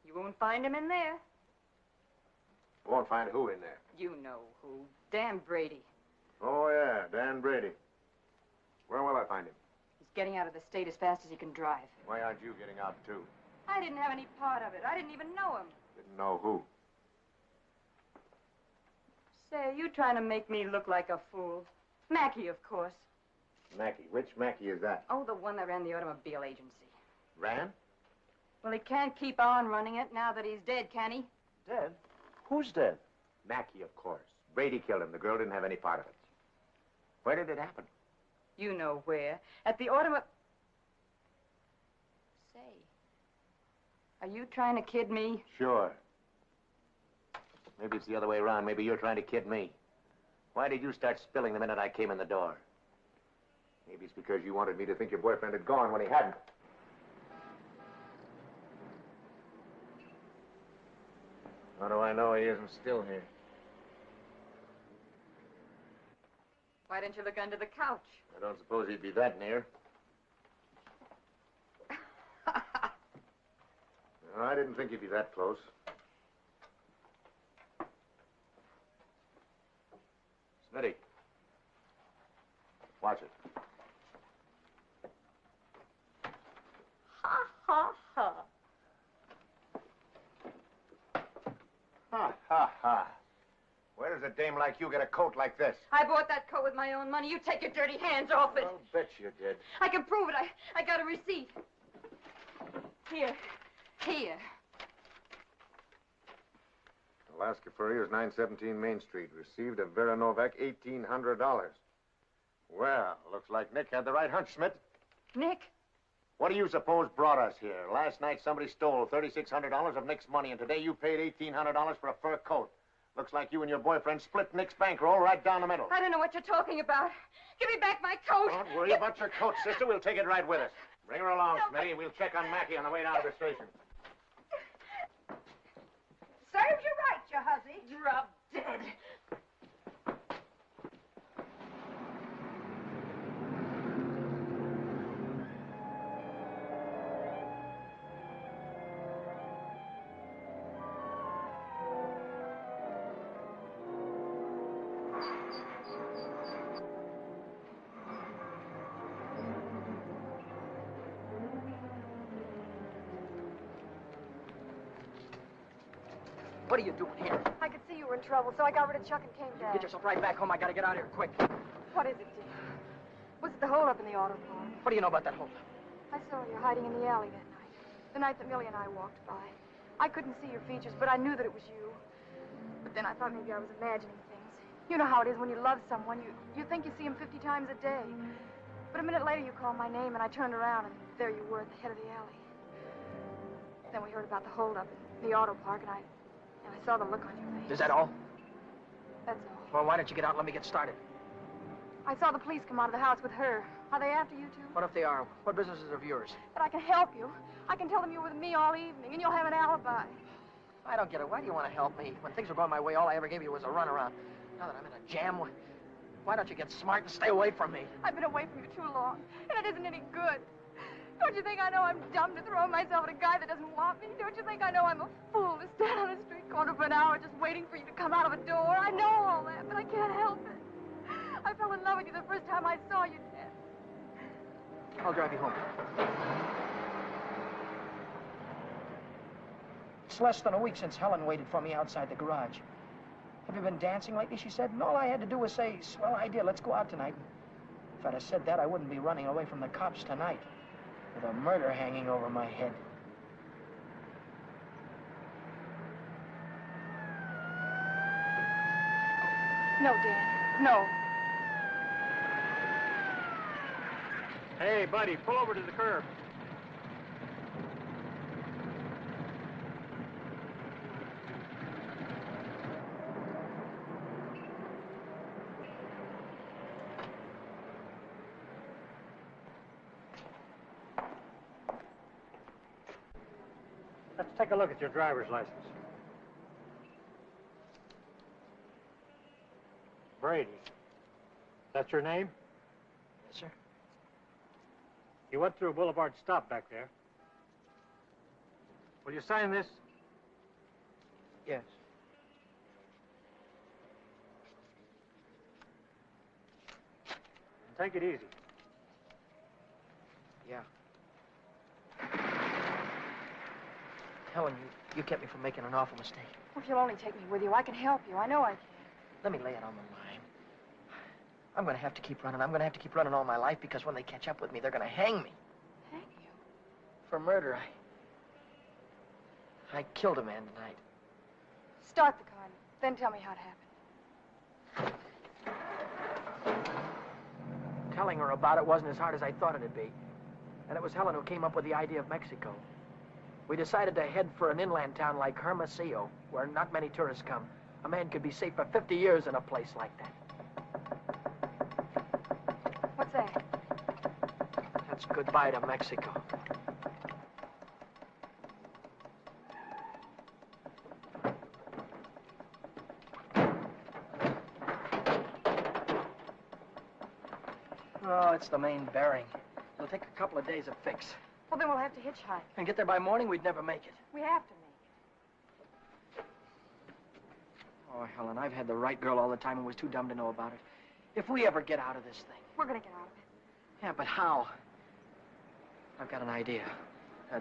You won't find him in there. Won't find who in there. You know who. Dan Brady. Oh, yeah, Dan Brady. Where will I find him? He's getting out of the state as fast as he can drive. Why aren't you getting out, too? I didn't have any part of it. I didn't even know him. Didn't know who. Say, are you trying to make me look like a fool? Mackey, of course. Mackey. Which Mackey is that? Oh, the one that ran the automobile agency. Ran? Well, he can't keep on running it now that he's dead, can he? Dead? Who's dead? Mackey, of course. Brady killed him. The girl didn't have any part of it. Where did it happen? You know where. At the automobile... Say, are you trying to kid me? Sure. Maybe it's the other way around. Maybe you're trying to kid me. Why did you start spilling the minute I came in the door? Maybe it's because you wanted me to think your boyfriend had gone when he hadn't. How do I know he isn't still here? Why didn't you look under the couch? I don't suppose he'd be that near. No, I didn't think he'd be that close. Smitty. Watch it. Ha, ha, ha. Ha, ha, ha. Where does a dame like you get a coat like this? I bought that coat with my own money. You take your dirty hands off it. I'll bet you did. I can prove it. I got a receipt. Here. Here. Alaska Furrier's 917 Main Street. Received of Vera Novak $1,800. Well, looks like Nick had the right hunch, Schmidt. Nick? What do you suppose brought us here? Last night somebody stole $3,600 of Nick's money, and today you paid $1,800 for a fur coat. Looks like you and your boyfriend split Nick's bankroll right down the middle. I don't know what you're talking about. Give me back my coat. Don't worry about your coat, sister. We'll take it right with us. Bring her along, Smitty, and we'll check on Mackie on the way down to the station. Serves you right, you hussy. Drop dead. What are you doing here? I could see you were in trouble, so I got rid of Chuck and came down. Get yourself right back home. I gotta get out of here quick. What is it, dear? Was it the holdup in the auto park? What do you know about that holdup? I saw you hiding in the alley that night. The night that Millie and I walked by. I couldn't see your features, but I knew that it was you. But then I thought maybe I was imagining things. You know how it is when you love someone. You think you see him 50 times a day. But a minute later, you called my name, and I turned around, and there you were at the head of the alley. Then we heard about the holdup in the auto park, and I saw the look on your face. Is that all? That's all. Well, why don't you get out and let me get started? I saw the police come out of the house with her. Are they after you, too? What if they are? What business is of yours? But I can help you. I can tell them you were with me all evening, and you'll have an alibi. I don't get it. Why do you want to help me? When things were going my way, all I ever gave you was a runaround. Now that I'm in a jam, why don't you get smart and stay away from me? I've been away from you too long, and it isn't any good. Don't you think I know I'm dumb to throw myself at a guy that doesn't want me? Don't you think I know I'm a fool to stand on a street corner for an hour just waiting for you to come out of a door? I know all that, but I can't help it. I fell in love with you the first time I saw you, Dad. I'll drive you home. It's less than a week since Helen waited for me outside the garage. Have you been dancing lately, she said, and all I had to do was say, swell idea, let's go out tonight. If I'd have said that, I wouldn't be running away from the cops tonight, with a murder hanging over my head. No, Dan, no. Hey, buddy, pull over to the curb. Let's take a look at your driver's license. Brady. That's your name? Yes, sir. You went through a Boulevard stop back there. Will you sign this? Yes. And take it easy. Yeah. Helen, you kept me from making an awful mistake. If you'll only take me with you, I can help you. I know I can. Let me lay it on the line. I'm going to have to keep running. I'm going to have to keep running all my life because when they catch up with me, they're going to hang me. Hang you? For murder. I killed a man tonight. Start the car, then tell me how it happened. Telling her about it wasn't as hard as I thought it'd be. And it was Helen who came up with the idea of Mexico. We decided to head for an inland town like Hermosillo, where not many tourists come. A man could be safe for 50 years in a place like that. What's that? That's goodbye to Mexico. Oh, it's the main bearing. It'll take a couple of days to fix. Well, then we'll have to hitchhike. And get there by morning, we'd never make it. We have to make it. Oh, Helen, I've had the right girl all the time and was too dumb to know about it. If we ever get out of this thing... We're gonna get out of it. Yeah, but how? I've got an idea.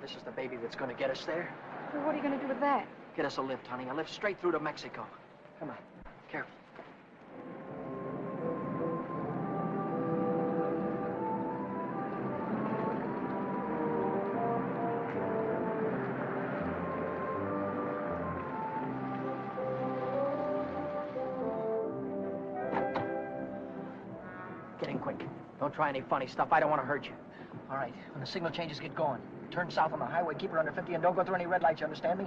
This is the baby that's gonna get us there. Well, what are you gonna do with that? Get us a lift, honey. A lift straight through to Mexico. Come on. Careful. Get in quick. Don't try any funny stuff. I don't want to hurt you. All right. When the signal changes, get going. Turn south on the highway, keep her under 50, and don't go through any red lights, you understand me?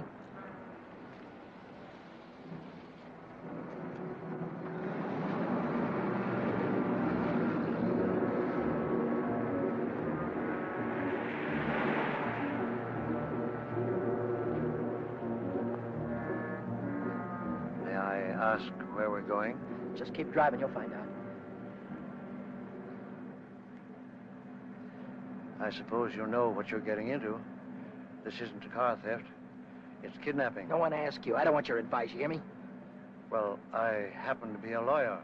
May I ask where we're going? Just keep driving, you'll find out. I suppose you know what you're getting into. This isn't a car theft. It's kidnapping. No one asked you. I don't want your advice, you hear me? Well, I happen to be a lawyer.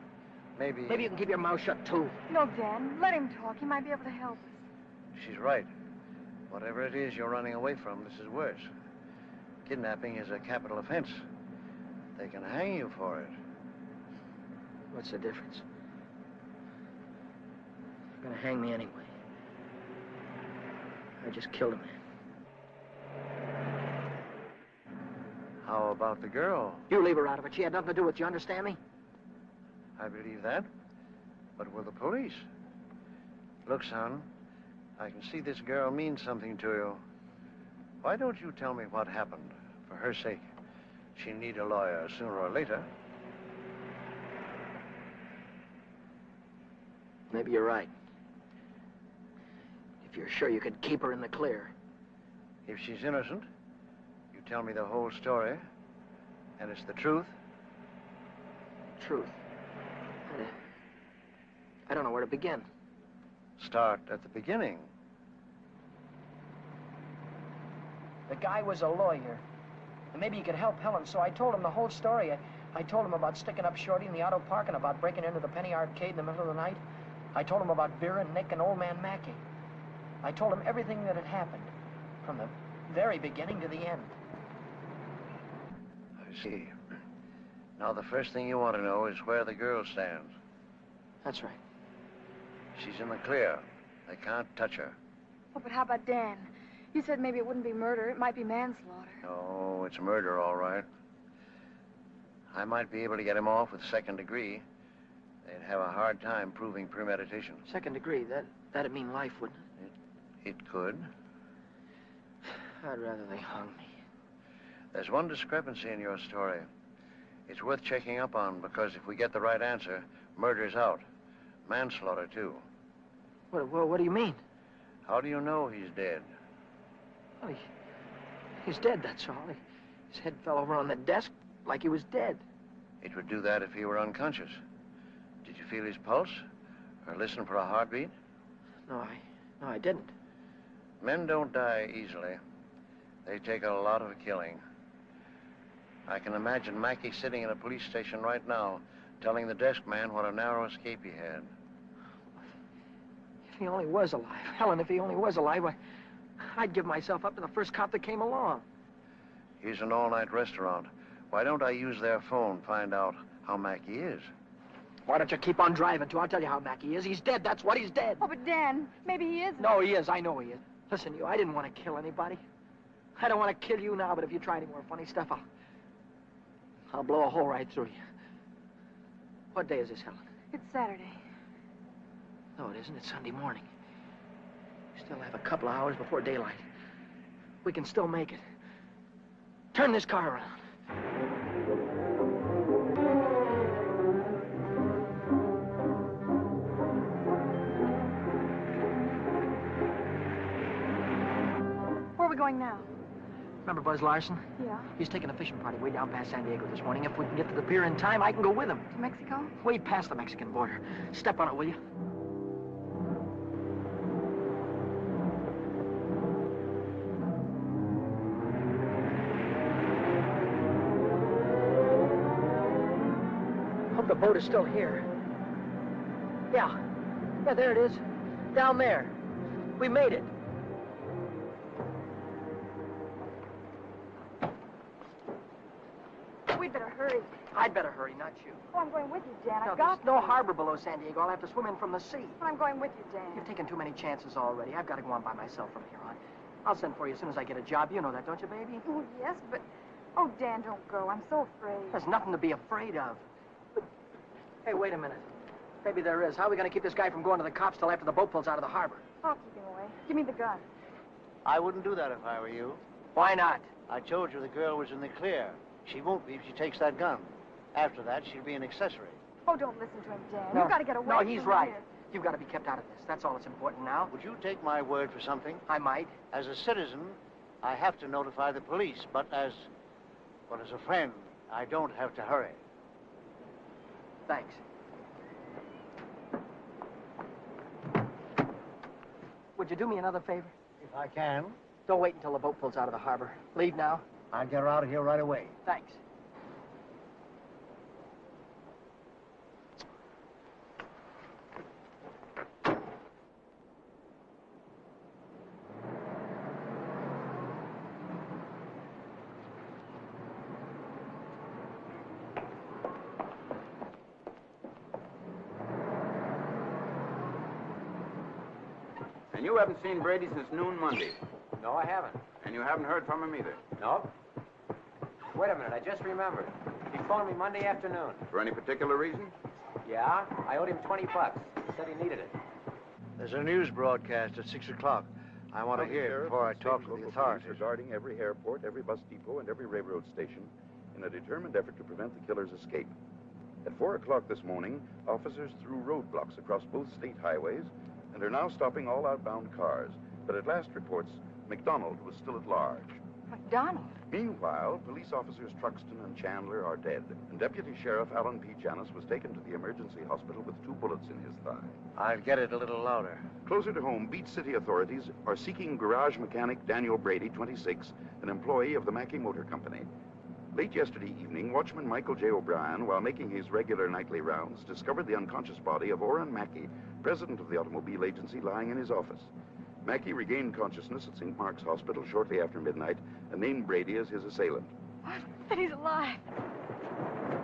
Maybe... Maybe you can keep your mouth shut, too. No, Dan. Let him talk. He might be able to help us. She's right. Whatever it is you're running away from, this is worse. Kidnapping is a capital offense. They can hang you for it. What's the difference? They're gonna hang me anyway. I just killed a man. How about the girl? You leave her out of it. She had nothing to do with it, you understand me? I believe that. But will the police? Look, son, I can see this girl means something to you. Why don't you tell me what happened? For her sake. She'll need a lawyer sooner or later. Maybe you're right. If you're sure you could keep her in the clear. If she's innocent, you tell me the whole story, and it's the truth. Truth. I don't know where to begin. Start at the beginning. The guy was a lawyer. And maybe he could help Helen, so I told him the whole story. I told him about sticking up Shorty in the auto park and about breaking into the Penny Arcade in the middle of the night. I told him about Vera, Nick, and old man Mackey. I told him everything that had happened, from the very beginning to the end. I see. Now, the first thing you want to know is where the girl stands. That's right. She's in the clear. They can't touch her. Oh, but how about Dan? You said maybe it wouldn't be murder. It might be manslaughter. No, it's murder, all right. I might be able to get him off with second degree. They'd have a hard time proving premeditation. Second degree, that'd mean life, wouldn't it? It could. I'd rather they hung me. There's one discrepancy in your story. It's worth checking up on, because if we get the right answer, murder's out. Manslaughter, too. What do you mean? How do you know he's dead? Well, he's dead, that's all. His head fell over on the desk like he was dead. It would do that if he were unconscious. Did you feel his pulse? Or listen for a heartbeat? No, I didn't. Men don't die easily. They take a lot of killing. I can imagine Mackey sitting in a police station right now, telling the desk man what a narrow escape he had. If he only was alive. Helen, if he only was alive, I'd give myself up to the first cop that came along. Here's an all-night restaurant. Why don't I use their phone, find out how Mackey is? Why don't you keep on driving, too? I'll tell you how Mackey is. He's dead, that's what, he's dead. Oh, but Dan, maybe he isn't. No, he is. I know he is. Listen, I didn't want to kill anybody. I don't want to kill you now, but if you try any more funny stuff, I'll blow a hole right through you. What day is this, Helen? It's Saturday. No, it isn't. It's Sunday morning. We still have a couple of hours before daylight. We can still make it. Turn this car around. Where are we going now? Remember Buzz Larson? Yeah. He's taking a fishing party way down past San Diego this morning. If we can get to the pier in time, I can go with him. To Mexico? Way past the Mexican border. Step on it, will you? Hope the boat is still here. Yeah, there it is. Down there. We made it. We'd better hurry. I'd better hurry, not you. Oh, I'm going with you, Dan. No, I've got there's no harbor below San Diego. I'll have to swim in from the sea. But I'm going with you, Dan. You've taken too many chances already. I've got to go on by myself from here on. I'll send for you as soon as I get a job. You know that, don't you, baby? Oh, yes, but... Oh, Dan, don't go. I'm so afraid. There's nothing to be afraid of. But... Hey, wait a minute. Maybe there is. How are we going to keep this guy from going to the cops till after the boat pulls out of the harbor? I'll keep him away. Give me the gun. I wouldn't do that if I were you. Why not? I told you the girl was in the clear. She won't be if she takes that gun. After that, she'll be an accessory. Oh, don't listen to him, Dan. No, You've got to get away No, from he's here. right. You've got to be kept out of this. That's all that's important now. Would you take my word for something? I might. As a citizen, I have to notify the police, but as a friend, I don't have to hurry. Thanks. Would you do me another favor? If I can. Don't wait until the boat pulls out of the harbor. Leave now. I'll get her out of here right away. Thanks. And you haven't seen Brady since noon Monday. No, I haven't. And you haven't heard from him either. Nope. Wait a minute, I just remembered. He phoned me Monday afternoon. For any particular reason? Yeah? I owed him $20. He said he needed it. There's a news broadcast at 6 o'clock. I want to hear it before I talk to the authorities. Regarding every airport, every bus depot, and every railroad station in a determined effort to prevent the killer's escape. At 4 o'clock this morning, officers threw roadblocks across both state highways and are now stopping all outbound cars. But at last reports, McDonald was still at large. McDonald? Meanwhile, police officers Truxton and Chandler are dead, and Deputy Sheriff Alan P. Janis was taken to the emergency hospital with 2 bullets in his thigh. I'll get it a little louder. Closer to home, Beach City authorities are seeking garage mechanic Daniel Brady, 26, an employee of the Mackey Motor Company. Late yesterday evening, watchman Michael J. O'Brien, while making his regular nightly rounds, discovered the unconscious body of Orrin Mackey, president of the automobile agency, lying in his office. Mackey regained consciousness at St. Mark's Hospital shortly after midnight and named Brady as his assailant. What? But he's alive.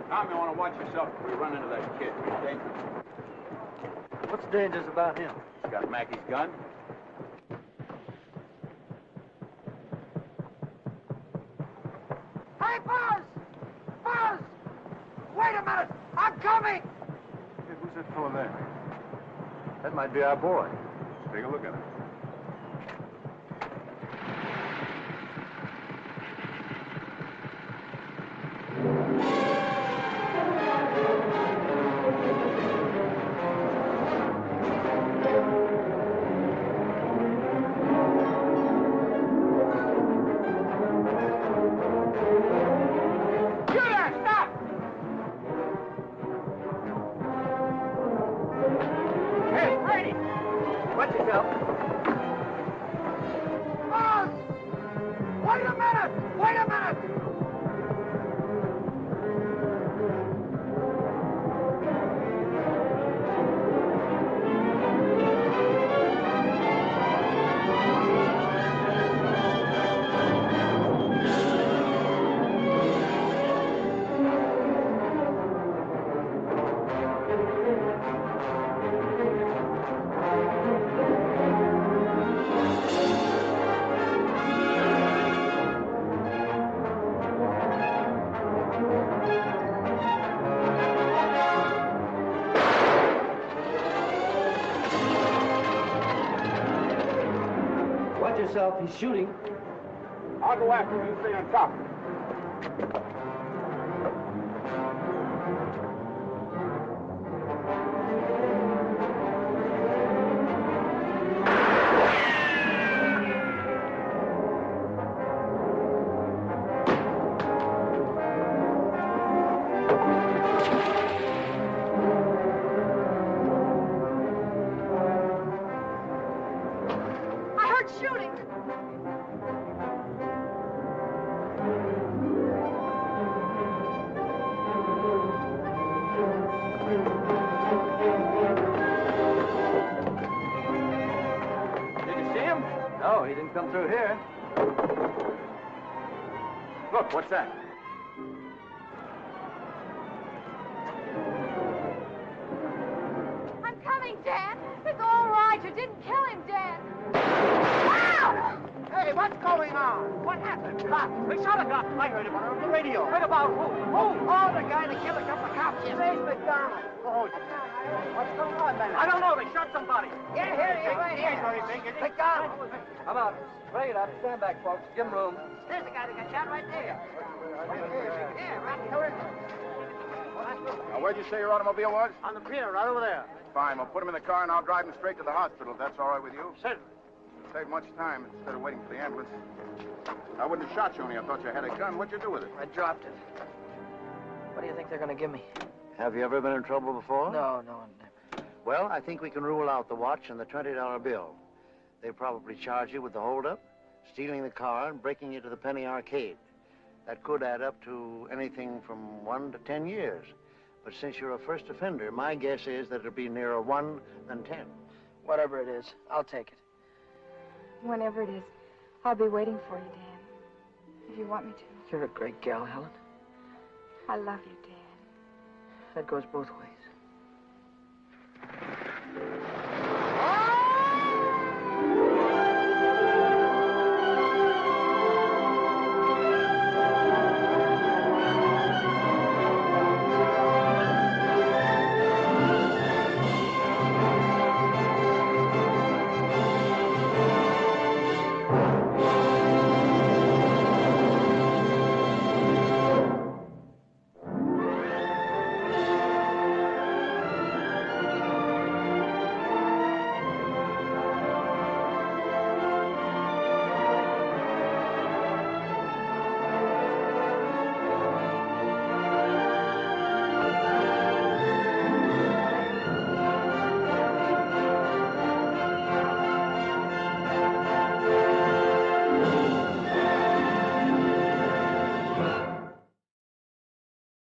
Tom, you want to watch yourself before you run into that kid. He's dangerous. What's dangerous about him? He's got Mackey's gun. Hey, Buzz! Buzz! Wait a minute! I'm coming! Hey, who's that fellow there? That might be our boy. Let's take a look at him. He's shooting. I'll go after him. You stay on top. I heard shooting. Did you see him? No, he didn't come through here. Look, what's that? I'm coming, Dan. It's all right. You didn't kill him, Dan. Ow! Hey, what's going on? What happened? Cops. We shot a cop. I heard about it on the radio. Heard about who? Who? Oh, the guy that killed a couple of cops. His name's McDonald. Oh, what's going on, man? I don't know. They shot somebody. Yeah, here he is, right here. McDonald. Come on. Straight up. Stand back, folks. Give him room. There's the guy that got shot right there. Yeah, right there. Now, where'd you say your automobile was? On the pier, right over there. Fine, we'll put him in the car and I'll drive him straight to the hospital, if that's all right with you. Certainly. Save much time instead of waiting for the ambulance. I wouldn't have shot you only I thought you had a gun. What'd you do with it? I dropped it. What do you think they're going to give me? Have you ever been in trouble before? No, never. Well, I think we can rule out the watch and the $20 bill. They probably charge you with the holdup, stealing the car, and breaking into the Penny Arcade. That could add up to anything from 1 to 10 years. But since you're a first offender, my guess is that it'll be nearer 1 than 10. Whatever it is, I'll take it. Whenever it is, I'll be waiting for you, Dan. If you want me to. You're a great gal, Helen. I love you, Dan. That goes both ways.